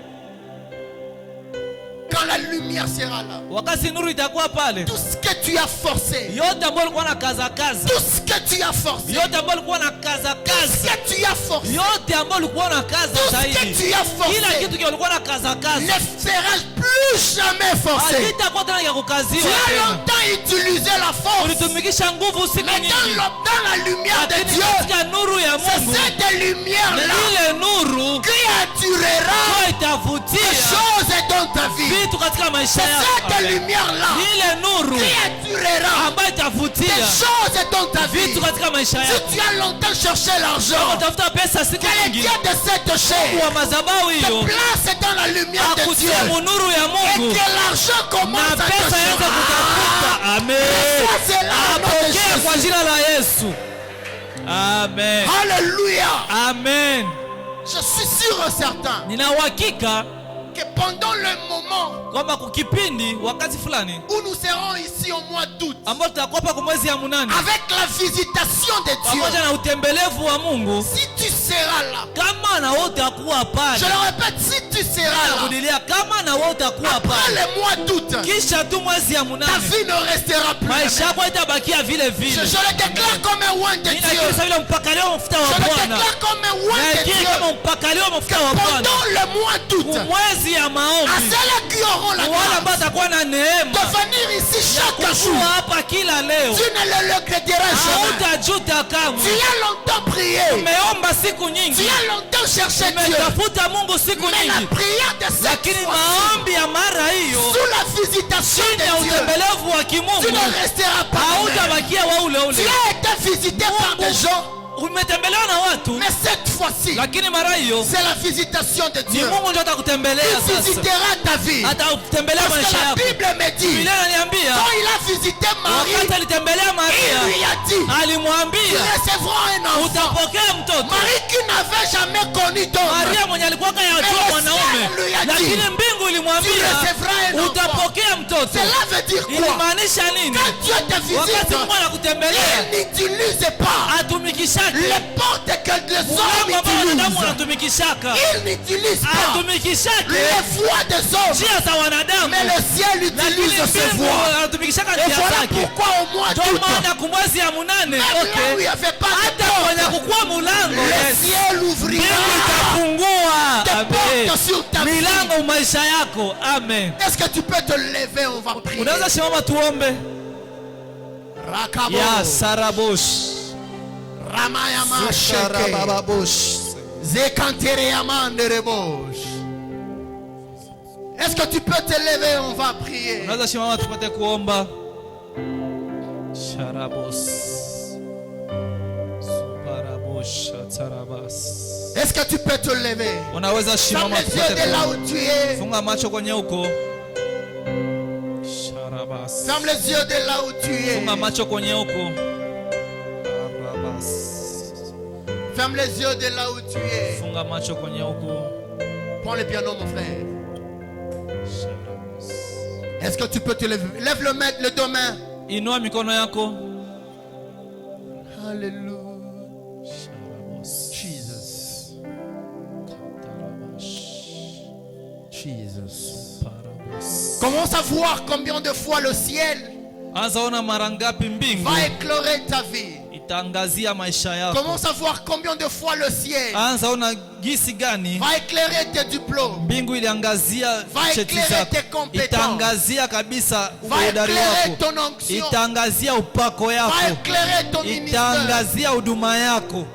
[SPEAKER 2] Quand la lumière sera là,
[SPEAKER 1] Wakati nuru itakuwa pale,
[SPEAKER 2] tout ce que tu as forcé,
[SPEAKER 1] yote ambayo ulikuwa na kaza,
[SPEAKER 2] tout ce que tu as forcé,
[SPEAKER 1] yote ambayo ulikuwa na kaza,
[SPEAKER 2] tout ce que tu as forcé,
[SPEAKER 1] yote ambayo ulikuwa na kaza
[SPEAKER 2] tout ce
[SPEAKER 1] zaidi,
[SPEAKER 2] que tu as
[SPEAKER 1] kila
[SPEAKER 2] forcé
[SPEAKER 1] kitu ulikuwa na kaza,
[SPEAKER 2] ne sera plus jamais forcé.
[SPEAKER 1] hakitakuwa tena ya
[SPEAKER 2] Tu
[SPEAKER 1] kukaziwa
[SPEAKER 2] as
[SPEAKER 1] tena.
[SPEAKER 2] longtemps utilisé la force,
[SPEAKER 1] Ulitumikisha nguvu siku
[SPEAKER 2] mais
[SPEAKER 1] nyingi,
[SPEAKER 2] dans la lumière de
[SPEAKER 1] lakini
[SPEAKER 2] Dieu,
[SPEAKER 1] katika nuru ya
[SPEAKER 2] c'est
[SPEAKER 1] Mungu,
[SPEAKER 2] cette
[SPEAKER 1] na
[SPEAKER 2] lumière-là
[SPEAKER 1] ile nuru
[SPEAKER 2] qui attirera
[SPEAKER 1] kwa
[SPEAKER 2] les
[SPEAKER 1] itavutia
[SPEAKER 2] choses dans ta vie.
[SPEAKER 1] vitu katika maisha
[SPEAKER 2] C'est
[SPEAKER 1] yako.
[SPEAKER 2] cette
[SPEAKER 1] Amen.
[SPEAKER 2] lumière-là
[SPEAKER 1] Ni ile nuru
[SPEAKER 2] qui attirera
[SPEAKER 1] ambayo
[SPEAKER 2] les
[SPEAKER 1] itavutia
[SPEAKER 2] choses dans ta vie.
[SPEAKER 1] vitu katika maisha
[SPEAKER 2] Si
[SPEAKER 1] yako.
[SPEAKER 2] tu as longtemps cherché l'argent,
[SPEAKER 1] Utafuta pesa siku
[SPEAKER 2] que le
[SPEAKER 1] nyingi,
[SPEAKER 2] Dieu de cette chair
[SPEAKER 1] kwa madhabahu
[SPEAKER 2] te
[SPEAKER 1] hiyo
[SPEAKER 2] place dans la lumière de Dieu
[SPEAKER 1] akutie munuru ya
[SPEAKER 2] et
[SPEAKER 1] Mungu
[SPEAKER 2] que l'argent commence
[SPEAKER 1] na
[SPEAKER 2] à te
[SPEAKER 1] pesa ianze kutafuta.
[SPEAKER 2] chercher.
[SPEAKER 1] Amen.
[SPEAKER 2] Ça, c'est la nom de
[SPEAKER 1] Apokea kwa
[SPEAKER 2] Jésus.
[SPEAKER 1] jina la Yesu. Amen.
[SPEAKER 2] Alléluia.
[SPEAKER 1] Amen.
[SPEAKER 2] Je suis sûr et certain
[SPEAKER 1] Nina uhakika
[SPEAKER 2] que pendant le moment
[SPEAKER 1] kwamba kukipindi wakati fulani
[SPEAKER 2] où nous serons ici au mois d'août,
[SPEAKER 1] ambao tutakuwa hapa kwa mwezi ya munane
[SPEAKER 2] avec la visitation de Dieu,
[SPEAKER 1] pamoja na utembelevu wa Mungu,
[SPEAKER 2] si tu seras là,
[SPEAKER 1] kama na wewe utakuwa
[SPEAKER 2] je
[SPEAKER 1] pale,
[SPEAKER 2] le répète, si tu seras là,
[SPEAKER 1] nakudilia kama na wewe utakuwa
[SPEAKER 2] après
[SPEAKER 1] pale,
[SPEAKER 2] le mois d'août,
[SPEAKER 1] kisha tu mwezi ya
[SPEAKER 2] ta
[SPEAKER 1] munane
[SPEAKER 2] vie ne restera plus la
[SPEAKER 1] maisha
[SPEAKER 2] même.
[SPEAKER 1] yako itabakia vile
[SPEAKER 2] Je
[SPEAKER 1] vile.
[SPEAKER 2] le déclare comme un oint de
[SPEAKER 1] Mimi
[SPEAKER 2] Dieu.
[SPEAKER 1] nakiri vile mpaka leo mafuta wa
[SPEAKER 2] Je le
[SPEAKER 1] Bwana,
[SPEAKER 2] déclare comme un oint de
[SPEAKER 1] nakiri
[SPEAKER 2] Dieu.
[SPEAKER 1] kama mpaka leo
[SPEAKER 2] Que
[SPEAKER 1] mafuta wa Bwana
[SPEAKER 2] pendant le mois d'août,
[SPEAKER 1] mwezi ya
[SPEAKER 2] à
[SPEAKER 1] maombi,
[SPEAKER 2] ceux qui auront la
[SPEAKER 1] wale ambao
[SPEAKER 2] grâce
[SPEAKER 1] watakuwa na
[SPEAKER 2] de
[SPEAKER 1] neema
[SPEAKER 2] venir ici chaque
[SPEAKER 1] kuwa
[SPEAKER 2] jour,
[SPEAKER 1] hapa kila leo,
[SPEAKER 2] tu ne le regretteras jamais.
[SPEAKER 1] hautajuta
[SPEAKER 2] Tu
[SPEAKER 1] kamwe.
[SPEAKER 2] as longtemps prié,
[SPEAKER 1] Umeomba siku
[SPEAKER 2] tu
[SPEAKER 1] nyingi,
[SPEAKER 2] as longtemps cherché Dieu,
[SPEAKER 1] umetafuta Mungu siku
[SPEAKER 2] mais la
[SPEAKER 1] nyingi,
[SPEAKER 2] prière de cette
[SPEAKER 1] lakini
[SPEAKER 2] fois,
[SPEAKER 1] maombi ya mara hiyo
[SPEAKER 2] sous la visitation
[SPEAKER 1] chini ya
[SPEAKER 2] de Dieu,
[SPEAKER 1] utembelevu wa
[SPEAKER 2] tu
[SPEAKER 1] kimungu
[SPEAKER 2] ne resteras pas la même.
[SPEAKER 1] hautabakia wa ule
[SPEAKER 2] Tu
[SPEAKER 1] ule.
[SPEAKER 2] as été visité par des gens,
[SPEAKER 1] Umetembelewa na watu,
[SPEAKER 2] mais cette fois-ci,
[SPEAKER 1] lakini mara hiyo
[SPEAKER 2] c'est la visitation de
[SPEAKER 1] ni
[SPEAKER 2] Dieu.
[SPEAKER 1] Mungu ndio atakutembelea
[SPEAKER 2] Il
[SPEAKER 1] sasa,
[SPEAKER 2] visitera ta vie.
[SPEAKER 1] atakutembelea
[SPEAKER 2] Parce que
[SPEAKER 1] maisha
[SPEAKER 2] la
[SPEAKER 1] yako.
[SPEAKER 2] Bible me dit,
[SPEAKER 1] Biblia inaniambia
[SPEAKER 2] quand il a visité Marie,
[SPEAKER 1] wakati alitembelea
[SPEAKER 2] il
[SPEAKER 1] Maria,
[SPEAKER 2] lui a dit, tu
[SPEAKER 1] alimwambia
[SPEAKER 2] recevras un enfant.
[SPEAKER 1] utapokea mtoto.
[SPEAKER 2] Marie qui n'avait jamais connu d'homme,
[SPEAKER 1] Maria mwenye alikuwa kayajua
[SPEAKER 2] Mais
[SPEAKER 1] mwanaume,
[SPEAKER 2] le ciel lui a dit,
[SPEAKER 1] lakini mbingu
[SPEAKER 2] tu
[SPEAKER 1] ilimwambia
[SPEAKER 2] recevras un enfant.
[SPEAKER 1] utapokea mtoto.
[SPEAKER 2] Cela veut dire quoi?
[SPEAKER 1] Ilimaanisha nini?
[SPEAKER 2] Quand Dieu te
[SPEAKER 1] Wakati
[SPEAKER 2] visite,
[SPEAKER 1] Mungu anakutembelea,
[SPEAKER 2] il n'utilise pas
[SPEAKER 1] atumikishake
[SPEAKER 2] les portes que les
[SPEAKER 1] mlango
[SPEAKER 2] hommes
[SPEAKER 1] ambao wanadamu
[SPEAKER 2] utilisent.
[SPEAKER 1] wanatumikishaka,
[SPEAKER 2] Il n'utilise pas
[SPEAKER 1] atumikishake
[SPEAKER 2] les voies des hommes,
[SPEAKER 1] njia za wanadamu,
[SPEAKER 2] mais le ciel
[SPEAKER 1] lakini
[SPEAKER 2] utilise ses
[SPEAKER 1] mbingu
[SPEAKER 2] voies.
[SPEAKER 1] anatumikishaka
[SPEAKER 2] Et
[SPEAKER 1] njia
[SPEAKER 2] voilà
[SPEAKER 1] zake.
[SPEAKER 2] pourquoi au mois
[SPEAKER 1] Ndio
[SPEAKER 2] d'août,
[SPEAKER 1] maana kumwezi ya munane,
[SPEAKER 2] même là où il
[SPEAKER 1] okay,
[SPEAKER 2] n'y avait pas de
[SPEAKER 1] hata kwenye
[SPEAKER 2] porte,
[SPEAKER 1] kukuwa mulango,
[SPEAKER 2] le
[SPEAKER 1] yes,
[SPEAKER 2] ciel
[SPEAKER 1] mbingu
[SPEAKER 2] ouvrira
[SPEAKER 1] itafungua.
[SPEAKER 2] des
[SPEAKER 1] Amen.
[SPEAKER 2] portes sur ta vie.
[SPEAKER 1] Milango maisha yako. Amen.
[SPEAKER 2] Est-ce que tu peux te lever? On va prier.
[SPEAKER 1] Unaweza simama tuombe.
[SPEAKER 2] Rakabo.
[SPEAKER 1] Ya sarabosh.
[SPEAKER 2] Ramayama sheke.
[SPEAKER 1] Sarababosh.
[SPEAKER 2] Zekantere amande rebosh. Est-ce que tu peux te lever? On va prier.
[SPEAKER 1] Unaweza simama tupate kuomba. Sharabos. Suparabosh tarabas.
[SPEAKER 2] Est-ce que tu peux te lever?
[SPEAKER 1] Unaweza
[SPEAKER 2] Ferme
[SPEAKER 1] simama
[SPEAKER 2] les yeux
[SPEAKER 1] tupate
[SPEAKER 2] de là
[SPEAKER 1] kuomba.
[SPEAKER 2] où tu es.
[SPEAKER 1] Funga macho kwenye huko. Sharabas.
[SPEAKER 2] Ferme les yeux de là où tu es.
[SPEAKER 1] Funga macho kwenye huko. Arabas.
[SPEAKER 2] Ferme les yeux de là où tu es.
[SPEAKER 1] Funga macho kwenye huko.
[SPEAKER 2] Prends le piano, mon frère.
[SPEAKER 1] Sharabas.
[SPEAKER 2] Est-ce que tu peux te lever? Lève le deux mains.
[SPEAKER 1] Inua mikono yako.
[SPEAKER 2] Alléluia.
[SPEAKER 1] Sharabas.
[SPEAKER 2] Jesus.
[SPEAKER 1] Tarabash.
[SPEAKER 2] Jesus.
[SPEAKER 1] Parabas.
[SPEAKER 2] Commence à voir combien de fois le ciel
[SPEAKER 1] Anza ona mara ngapi mbingu
[SPEAKER 2] va éclairer ta vie.
[SPEAKER 1] itaangazia maisha yako.
[SPEAKER 2] Commence à voir combien de fois le ciel
[SPEAKER 1] Anza ona gisi gani
[SPEAKER 2] va éclairer tes diplômes.
[SPEAKER 1] mbingu iliangazia
[SPEAKER 2] Va
[SPEAKER 1] cheti
[SPEAKER 2] éclairer
[SPEAKER 1] zako.
[SPEAKER 2] tes compétences.
[SPEAKER 1] Itaangazia kabisa
[SPEAKER 2] Va
[SPEAKER 1] uhodari
[SPEAKER 2] éclairer
[SPEAKER 1] wako.
[SPEAKER 2] ton onction.
[SPEAKER 1] Itaangazia upako
[SPEAKER 2] Va
[SPEAKER 1] yako.
[SPEAKER 2] éclairer ton ministère.
[SPEAKER 1] Itaangazia huduma yako.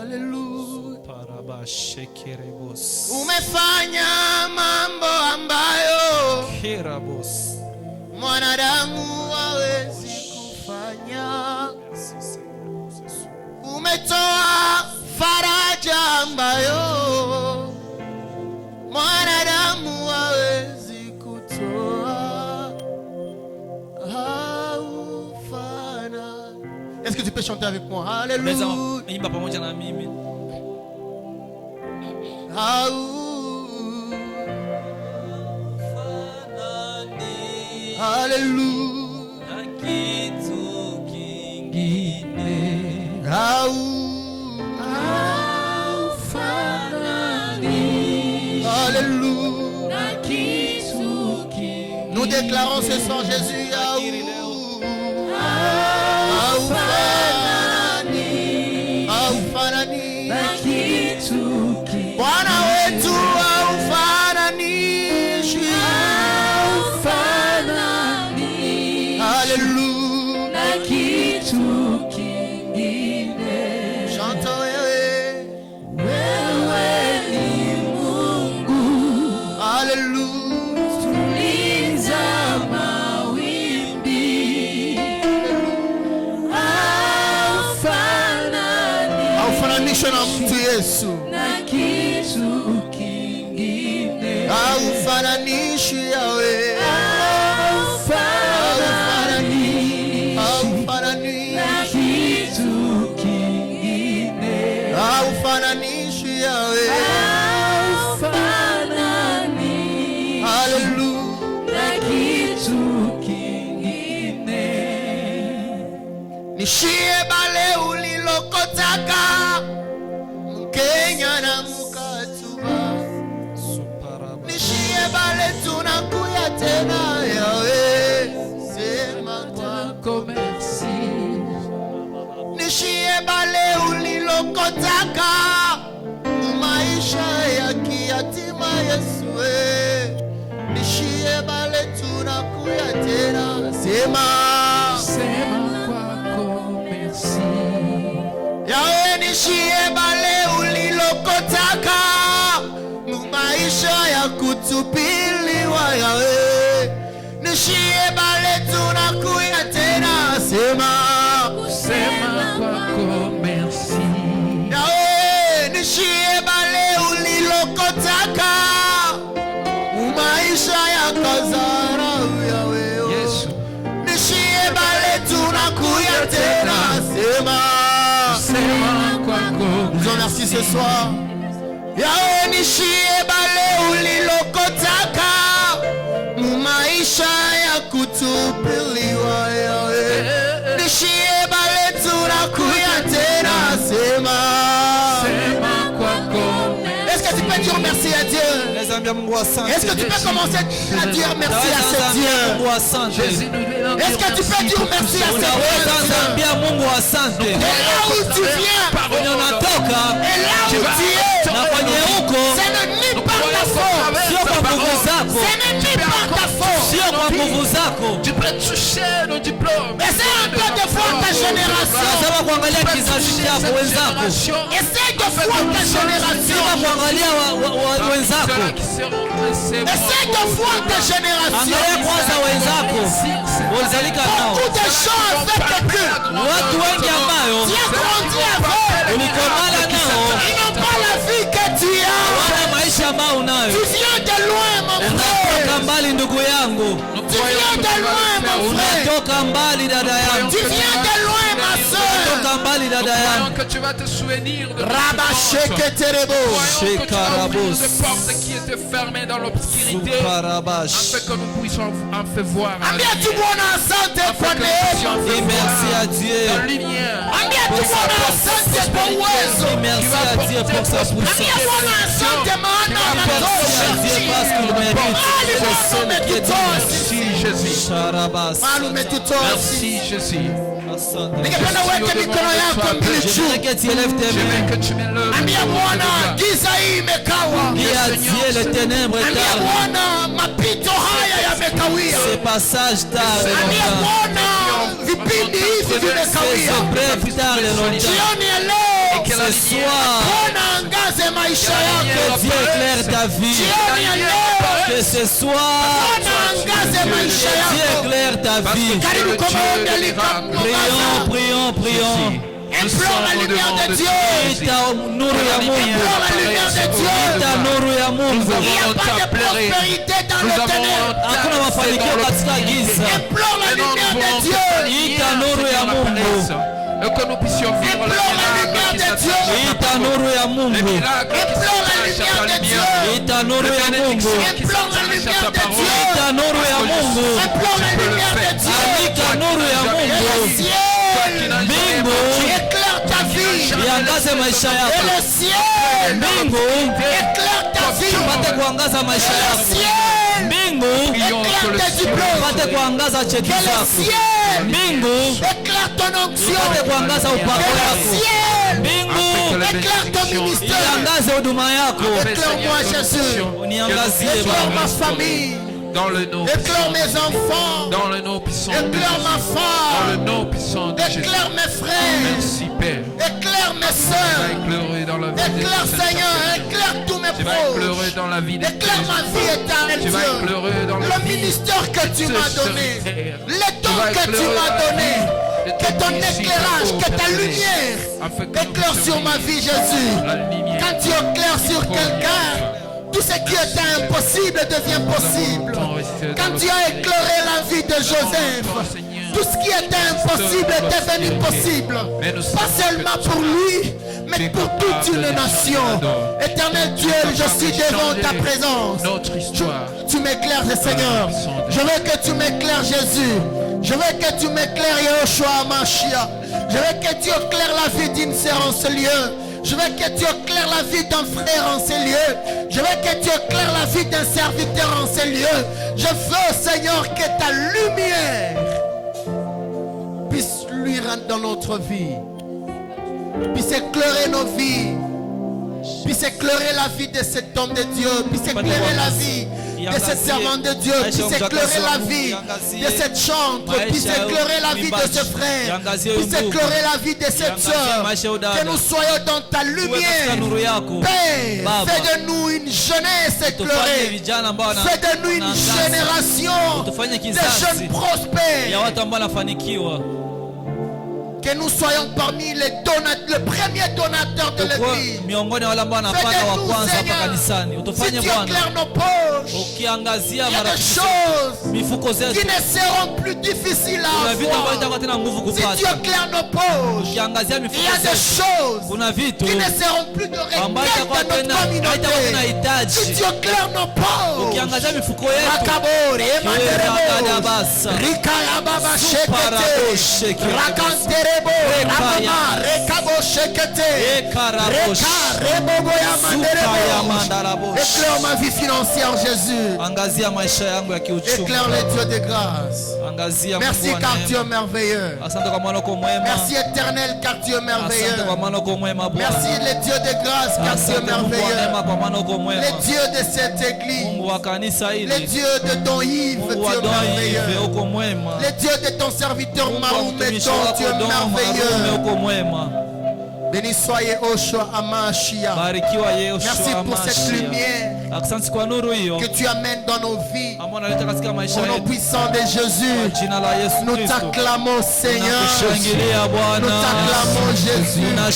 [SPEAKER 2] Alléluia.
[SPEAKER 1] Parabash. Mashekerebos.
[SPEAKER 2] Umefanya mambo ambayo
[SPEAKER 1] Kerabos.
[SPEAKER 2] mwanadamu hawezi kufanya. Umetoa faraja ambayo mwanadamu hawezi kutoa. Haufana. Est-ce que tu peux chanter avec moi? Alléluia.
[SPEAKER 1] Imba pamoja na mimi.
[SPEAKER 2] Alléluia.
[SPEAKER 1] Na kitu kingine.
[SPEAKER 2] Alléluia. Nous déclarons ce soir Jésus. Bwana wetu haufananishi. Hallelujah.
[SPEAKER 3] Na kitu kingine.
[SPEAKER 2] Chanta wewe.
[SPEAKER 3] Wewe ni Mungu.
[SPEAKER 2] Hallelujah.
[SPEAKER 3] Tuliza mawimbi.
[SPEAKER 2] Haufananishwi na mtu Yesu.
[SPEAKER 3] Na kitu kingine.
[SPEAKER 2] Haufananishi yawe.
[SPEAKER 3] Na kitu kingine.
[SPEAKER 2] Haufananishi yawe. Hallelujah.
[SPEAKER 3] Na kitu kingine.
[SPEAKER 2] Nishie bale ulilokotaka Mkenya na Mkatuba. Nishie bale tunakuya tena yawe. Sema kwako
[SPEAKER 3] merci.
[SPEAKER 2] nishie bale ulilokotaka maisha ya kiyatima Yesu. Nishie bale tunakuya tena. Sema
[SPEAKER 3] kwako merci.
[SPEAKER 2] yawe. Nishie bale ulilokotaka maisha ya kutupiliwa yawe. Nishie bale tunakuya tena. Sema
[SPEAKER 3] kwako merci.
[SPEAKER 2] yawe. Nishie bale ulilokotaka maisha ya kazara yawe.
[SPEAKER 3] Yesu.
[SPEAKER 2] Nishie bale tunakuya tena. Sema
[SPEAKER 3] kwako.
[SPEAKER 2] nous en merci ce soir. Yawe. Nishie bale ulilokotaka maisha ya kutupiliwa yawe. Nishie bale tunakuya tena. Sema
[SPEAKER 3] kwako.
[SPEAKER 2] est-ce que tu peux dire merci à Dieu?
[SPEAKER 1] Nazambia Mungu asante.
[SPEAKER 2] Est-ce que tu peux commencer à dire merci à ce Dieu?
[SPEAKER 1] Mungu asante.
[SPEAKER 2] Est-ce que tu peux dire merci à ce
[SPEAKER 1] Unaweza
[SPEAKER 2] Dieu?
[SPEAKER 1] zambia Mungu asante.
[SPEAKER 2] Et là où tu viens,
[SPEAKER 1] Kwenye unatoka
[SPEAKER 2] et là où tu es,
[SPEAKER 1] na kwenye uko
[SPEAKER 2] ce n'est ni par ta force,
[SPEAKER 1] sio kwa nguvu zako,
[SPEAKER 2] ce n'est ni par ta force.
[SPEAKER 1] sio kwa nguvu zako.
[SPEAKER 3] Tu peux toucher nos diplômes.
[SPEAKER 2] Essaye un peu de voir ta génération.
[SPEAKER 1] Lazima kuangalia kizazi chako wenzako.
[SPEAKER 2] Essaye de voir ta génération.
[SPEAKER 1] Lazima kuangalia wenzako.
[SPEAKER 2] Essaye de voir ta génération.
[SPEAKER 1] Angalia kwanza wenzako ulizalika nao.
[SPEAKER 2] Beaucoup de gens avec que
[SPEAKER 1] Watu wengi ambayo
[SPEAKER 2] tu as grandi avec,
[SPEAKER 1] ulikomana nao
[SPEAKER 2] ils n'ont pas la vie que tu as.
[SPEAKER 1] wana maisha ambayo unayo.
[SPEAKER 2] Tu viens de loin, mon
[SPEAKER 1] Unatoka
[SPEAKER 2] frère.
[SPEAKER 1] mbali ndugu yangu,
[SPEAKER 2] Tu viens de loin, mon frère.
[SPEAKER 1] unatoka mbali dada yangu,
[SPEAKER 2] Tu viens de loin, ma soeur.
[SPEAKER 1] unatoka mbali dada yangu.
[SPEAKER 3] Que tu vas te souvenir de
[SPEAKER 2] Rabasheketerebo.
[SPEAKER 1] Shekarabos.
[SPEAKER 3] des portes qui étaient fermées dans l'obscurité,
[SPEAKER 1] Sukarabash.
[SPEAKER 3] afin que nous puissions en faire voir
[SPEAKER 2] Ambia tu Bwana asante kwa
[SPEAKER 3] afin que nous
[SPEAKER 2] neema.
[SPEAKER 3] puissions en
[SPEAKER 1] Et
[SPEAKER 3] faire
[SPEAKER 1] merci
[SPEAKER 3] voir
[SPEAKER 1] à Dieu.
[SPEAKER 3] la lumière.
[SPEAKER 2] Ambia tu Bwana asante kwa uwezo.
[SPEAKER 1] Et merci à Dieu pour sa
[SPEAKER 2] Ambia
[SPEAKER 1] puissance.
[SPEAKER 2] Bwana asante maana
[SPEAKER 1] Merci à Dieu parce qu'il mérite.
[SPEAKER 2] Mahali Bwana umetutoa.
[SPEAKER 3] Merci Jésus.
[SPEAKER 1] Sharabas.
[SPEAKER 2] Mahali umetutoa.
[SPEAKER 3] Merci Jésus.
[SPEAKER 1] Asante.
[SPEAKER 2] Ningependa uweke mikono yako mbili
[SPEAKER 1] Je
[SPEAKER 2] juu.
[SPEAKER 1] voudrais que tu élèves tes
[SPEAKER 3] Je veux
[SPEAKER 1] mains.
[SPEAKER 3] que tu m'élèves.
[SPEAKER 2] Ambia Bwana giza hii imekawa.
[SPEAKER 1] Dis à Dieu les ténèbres
[SPEAKER 2] Ambia
[SPEAKER 1] tardent.
[SPEAKER 2] Bwana mapito haya yamekawia.
[SPEAKER 1] Ces passages tardent
[SPEAKER 2] Ambia
[SPEAKER 1] longtemps.
[SPEAKER 2] Bwana vipindi hivi
[SPEAKER 1] Ces
[SPEAKER 2] vimekawia.
[SPEAKER 1] épreuves tardent longtemps.
[SPEAKER 2] Jioni ya leo
[SPEAKER 3] Que la
[SPEAKER 1] Ce
[SPEAKER 3] lumière
[SPEAKER 1] soir,
[SPEAKER 2] Bwana angaze maisha yako.
[SPEAKER 1] que Dieu éclaire ta vie.
[SPEAKER 2] Jioni ya leo
[SPEAKER 1] Que ce soir,
[SPEAKER 2] Bwana angaze maisha
[SPEAKER 1] Dieu
[SPEAKER 2] yako.
[SPEAKER 1] éclaire ta
[SPEAKER 3] Parce que
[SPEAKER 1] vie.
[SPEAKER 3] tu es
[SPEAKER 2] Karibu
[SPEAKER 3] le
[SPEAKER 2] kwa
[SPEAKER 3] Dieu
[SPEAKER 2] maombi
[SPEAKER 3] des
[SPEAKER 2] alikamu.
[SPEAKER 1] Prions, prions, prions.
[SPEAKER 3] Nous
[SPEAKER 2] Implore la
[SPEAKER 3] sommes
[SPEAKER 2] lumière
[SPEAKER 3] au-devant
[SPEAKER 2] de
[SPEAKER 3] de
[SPEAKER 2] Dieu.
[SPEAKER 3] Jésus.
[SPEAKER 1] Ita nuru ya Mungu.
[SPEAKER 2] Implore la lumière de Dieu.
[SPEAKER 1] Ita nuru ya
[SPEAKER 3] Nous
[SPEAKER 1] Mungu.
[SPEAKER 2] Il n'y a
[SPEAKER 3] avons
[SPEAKER 2] pas de
[SPEAKER 3] pleuré.
[SPEAKER 2] prospérité dans
[SPEAKER 3] Nous
[SPEAKER 2] le
[SPEAKER 3] avons
[SPEAKER 2] ténèbres.
[SPEAKER 1] Hakuna mafanikio katika giza.
[SPEAKER 2] Implore la lumière de Dieu.
[SPEAKER 1] Ita nuru ya Mungu.
[SPEAKER 3] Et que nous puissions vivre les
[SPEAKER 2] Implore la
[SPEAKER 3] miracles
[SPEAKER 2] lumière
[SPEAKER 3] qui
[SPEAKER 2] de Dieu.
[SPEAKER 3] s'attachent à ta
[SPEAKER 1] Ita
[SPEAKER 3] parole.
[SPEAKER 1] nuru ya
[SPEAKER 3] Les
[SPEAKER 1] Mungu.
[SPEAKER 3] miracles qui
[SPEAKER 2] Implore la
[SPEAKER 3] s'attachent à ta
[SPEAKER 2] lumière de
[SPEAKER 3] lumière.
[SPEAKER 2] Dieu.
[SPEAKER 1] Ita nuru
[SPEAKER 3] Les
[SPEAKER 1] ya Mungu.
[SPEAKER 3] bénédictions qui
[SPEAKER 2] Implore la
[SPEAKER 3] s'attachent à
[SPEAKER 2] lumière
[SPEAKER 3] ta
[SPEAKER 2] de
[SPEAKER 3] parole.
[SPEAKER 2] Dieu.
[SPEAKER 1] Ita nuru ya Mungu.
[SPEAKER 2] Implore la
[SPEAKER 3] Tu peux le
[SPEAKER 2] lumière de
[SPEAKER 3] faire.
[SPEAKER 2] Dieu.
[SPEAKER 1] Andika nuru ya
[SPEAKER 2] Et le
[SPEAKER 1] Mungu.
[SPEAKER 2] ciel
[SPEAKER 1] Mbingu
[SPEAKER 2] éclaire ta vie.
[SPEAKER 1] iangaze maisha
[SPEAKER 2] Et
[SPEAKER 1] yako.
[SPEAKER 2] le ciel
[SPEAKER 1] Mbingu
[SPEAKER 2] éclaire ta vie.
[SPEAKER 1] ipate kuangaza maisha
[SPEAKER 2] Et le
[SPEAKER 1] yako.
[SPEAKER 2] ciel
[SPEAKER 1] Mbingu
[SPEAKER 3] Prions que
[SPEAKER 2] éclaire
[SPEAKER 3] le
[SPEAKER 2] tes
[SPEAKER 3] ciel
[SPEAKER 2] diplômes.
[SPEAKER 1] ipate kuangaza cheti
[SPEAKER 2] Que le
[SPEAKER 1] zako.
[SPEAKER 2] ciel
[SPEAKER 1] Mbingu
[SPEAKER 2] éclaire ton onction.
[SPEAKER 1] ipate kuangaza
[SPEAKER 2] Que
[SPEAKER 1] upako
[SPEAKER 2] le
[SPEAKER 1] yako.
[SPEAKER 2] ciel
[SPEAKER 1] Mbingu
[SPEAKER 2] éclaire ton ministère.
[SPEAKER 1] iangaze huduma yako.
[SPEAKER 2] Éclaire-moi, Jésus.
[SPEAKER 1] Uniangazie
[SPEAKER 2] Éclaire
[SPEAKER 1] Baba.
[SPEAKER 2] ma famille.
[SPEAKER 3] dans le nom
[SPEAKER 2] Éclaire
[SPEAKER 3] puissant,
[SPEAKER 2] mes enfants.
[SPEAKER 3] dans le nom puissant de
[SPEAKER 2] Éclaire ma
[SPEAKER 3] Jésus, dans
[SPEAKER 2] femme.
[SPEAKER 3] le nom puissant de Jésus.
[SPEAKER 2] Éclaire mes frères.
[SPEAKER 3] Merci Père.
[SPEAKER 2] Éclaire mes
[SPEAKER 3] Tu vas
[SPEAKER 2] soeurs.
[SPEAKER 3] éclairer dans la vie de
[SPEAKER 2] Éclaire
[SPEAKER 3] cette
[SPEAKER 2] Seigneur.
[SPEAKER 3] personne.
[SPEAKER 2] Éclaire tous mes
[SPEAKER 3] Tu vas éclairer
[SPEAKER 2] proches.
[SPEAKER 3] dans la vie de
[SPEAKER 2] Éclaire ma vie éternelle,
[SPEAKER 3] Tu vas
[SPEAKER 2] Dieu.
[SPEAKER 3] éclairer dans la
[SPEAKER 2] Le
[SPEAKER 3] vie
[SPEAKER 2] ministère que tu
[SPEAKER 3] de
[SPEAKER 2] m'as
[SPEAKER 3] ce
[SPEAKER 2] donné.
[SPEAKER 3] serviteur.
[SPEAKER 2] Les dons
[SPEAKER 3] vas
[SPEAKER 2] que tu
[SPEAKER 3] éclairer
[SPEAKER 2] m'as
[SPEAKER 3] la
[SPEAKER 2] donnés.
[SPEAKER 3] vie de
[SPEAKER 2] Que
[SPEAKER 3] tes
[SPEAKER 2] ton
[SPEAKER 3] disciples
[SPEAKER 2] éclairage,
[SPEAKER 3] au
[SPEAKER 2] que ta
[SPEAKER 3] Père,
[SPEAKER 2] lumière
[SPEAKER 3] afin que nous
[SPEAKER 2] éclaire sur
[SPEAKER 3] puissions
[SPEAKER 2] ma
[SPEAKER 3] vivre
[SPEAKER 2] vie, Jésus.
[SPEAKER 3] la lumière.
[SPEAKER 2] Quand tu éclaires sur quelqu'un, tout ce qui était impossible devient possible. Quand tu as éclairé la vie de Joseph, tout ce qui était impossible est devenu possible. Pas seulement pour lui, mais pour toute une nation. Éternel Dieu, je suis devant ta présence.
[SPEAKER 3] Notre histoire.
[SPEAKER 2] Tu m'éclaires, Seigneur. Je veux que tu m'éclaires, Jésus. Je veux que tu m'éclaires, Yahushua Mashiach. Je veux que tu éclaires la vie d'une sœur en ce lieu. Je veux que tu éclaires la vie d'un frère en ce lieu. Je veux que tu éclaires la vie d'un serviteur en ce lieu. Je veux, Seigneur, que ta lumière puisse lui rentrer dans notre vie. Puisse éclairer nos vies. Puisse éclairer la vie de cet homme de Dieu. Puisse éclairer la vie de cette servante de Dieu. Puisse éclairer la vie de cette chantre. Puisse éclairer la vie de ce frère. Puisse éclairer la vie de cette soeur. Que nous soyons dans ta lumière. Père, fais de nous une jeunesse éclairée. Fais de nous une génération de jeunes prospères.
[SPEAKER 1] ya watu ambao wanafanikiwa.
[SPEAKER 2] Que nous soyons parmi le premier donateur de l'église.
[SPEAKER 1] Miongoni mwa wale ambao wanapanda wa kwanza hapa kanisani.
[SPEAKER 2] Si
[SPEAKER 1] Utufanye
[SPEAKER 2] tu
[SPEAKER 1] Bwana
[SPEAKER 2] éclaires nos poches,
[SPEAKER 1] ukiangazia
[SPEAKER 2] il y a des
[SPEAKER 1] marafiki
[SPEAKER 2] choses
[SPEAKER 1] mifuko
[SPEAKER 2] qui
[SPEAKER 1] zetu.
[SPEAKER 2] ne seront plus difficiles
[SPEAKER 1] Kuna
[SPEAKER 2] à
[SPEAKER 1] vitu ambavyo
[SPEAKER 2] avoir.
[SPEAKER 1] itakuwa tena nguvu
[SPEAKER 2] Si tu
[SPEAKER 1] kupata.
[SPEAKER 2] éclaires nos poches,
[SPEAKER 1] Ukiangazia
[SPEAKER 2] il y
[SPEAKER 1] mifuko
[SPEAKER 2] a des
[SPEAKER 1] zetu.
[SPEAKER 2] choses
[SPEAKER 1] Kuna vitu
[SPEAKER 2] qui ne seront plus de
[SPEAKER 1] ambayo
[SPEAKER 2] requêtes
[SPEAKER 1] itakuwa
[SPEAKER 2] de notre
[SPEAKER 1] tena haitakuwa tena
[SPEAKER 2] communauté.
[SPEAKER 1] hitaji.
[SPEAKER 2] Si tu éclaires nos poches,
[SPEAKER 1] Ukiangazia mifuko yetu.
[SPEAKER 2] Rakabore, Emanderebo,
[SPEAKER 1] Rakadabasa.
[SPEAKER 2] Rikayababa
[SPEAKER 1] Suparado
[SPEAKER 2] Shekete,
[SPEAKER 1] Shekete.
[SPEAKER 2] Rakanterebo,
[SPEAKER 1] Rekaya.
[SPEAKER 2] Ramama, Rekabo Shekete,
[SPEAKER 1] Ekarabosh.
[SPEAKER 2] Reka, Rebobo Yamanderebo.
[SPEAKER 1] Supayamandarabosh.
[SPEAKER 2] Éclaire ma vie financière, Jésus.
[SPEAKER 1] Angazia maisha yangu ya kiuchumi.
[SPEAKER 2] Éclaire le Dieu de grâce.
[SPEAKER 1] Angazia
[SPEAKER 2] Merci
[SPEAKER 1] Mungu wa
[SPEAKER 2] car tu es
[SPEAKER 1] neema.
[SPEAKER 2] merveilleux.
[SPEAKER 1] Asante kwa maana uko mwema.
[SPEAKER 2] Merci éternel car tu es
[SPEAKER 1] Asante
[SPEAKER 2] merveilleux.
[SPEAKER 1] kwa maana uko mwema Bwana.
[SPEAKER 2] Merci le Dieu de grâce car tu es
[SPEAKER 1] Asante Mungu wa
[SPEAKER 2] merveilleux.
[SPEAKER 1] neema kwa maana uko mwema.
[SPEAKER 2] Le Dieu de cette église.
[SPEAKER 1] Mungu wa kanisa
[SPEAKER 2] Le
[SPEAKER 1] hili.
[SPEAKER 2] Dieu de ton Yves,
[SPEAKER 1] Mungu
[SPEAKER 2] tu
[SPEAKER 1] wa
[SPEAKER 2] es
[SPEAKER 1] Don Ive
[SPEAKER 2] merveilleux.
[SPEAKER 1] uko mwema.
[SPEAKER 2] Le Dieu de ton serviteur
[SPEAKER 1] Mungu wa
[SPEAKER 2] Mahoum
[SPEAKER 1] mtumishi
[SPEAKER 2] Eton,
[SPEAKER 1] wako
[SPEAKER 2] tu es
[SPEAKER 1] Don Marume
[SPEAKER 2] merveilleux.
[SPEAKER 1] uko mwema.
[SPEAKER 2] Béni soyez Oshua Amashia.
[SPEAKER 1] Barikiwa Yehoshua
[SPEAKER 2] Merci pour cette
[SPEAKER 1] Amashia.
[SPEAKER 2] lumière
[SPEAKER 1] Asante kwa nuru hiyo
[SPEAKER 2] que tu amènes dans nos vies.
[SPEAKER 1] ambao unaleta katika maisha
[SPEAKER 2] Au nom
[SPEAKER 1] yetu.
[SPEAKER 2] puissant de
[SPEAKER 1] Kwa
[SPEAKER 2] Jésus,
[SPEAKER 1] jina la Yesu
[SPEAKER 2] nous
[SPEAKER 1] Kristo.
[SPEAKER 2] t'acclamons Seigneur.
[SPEAKER 1] Tunakushangilia Bwana.
[SPEAKER 2] Nous t'acclamons Jésus.
[SPEAKER 1] Tuna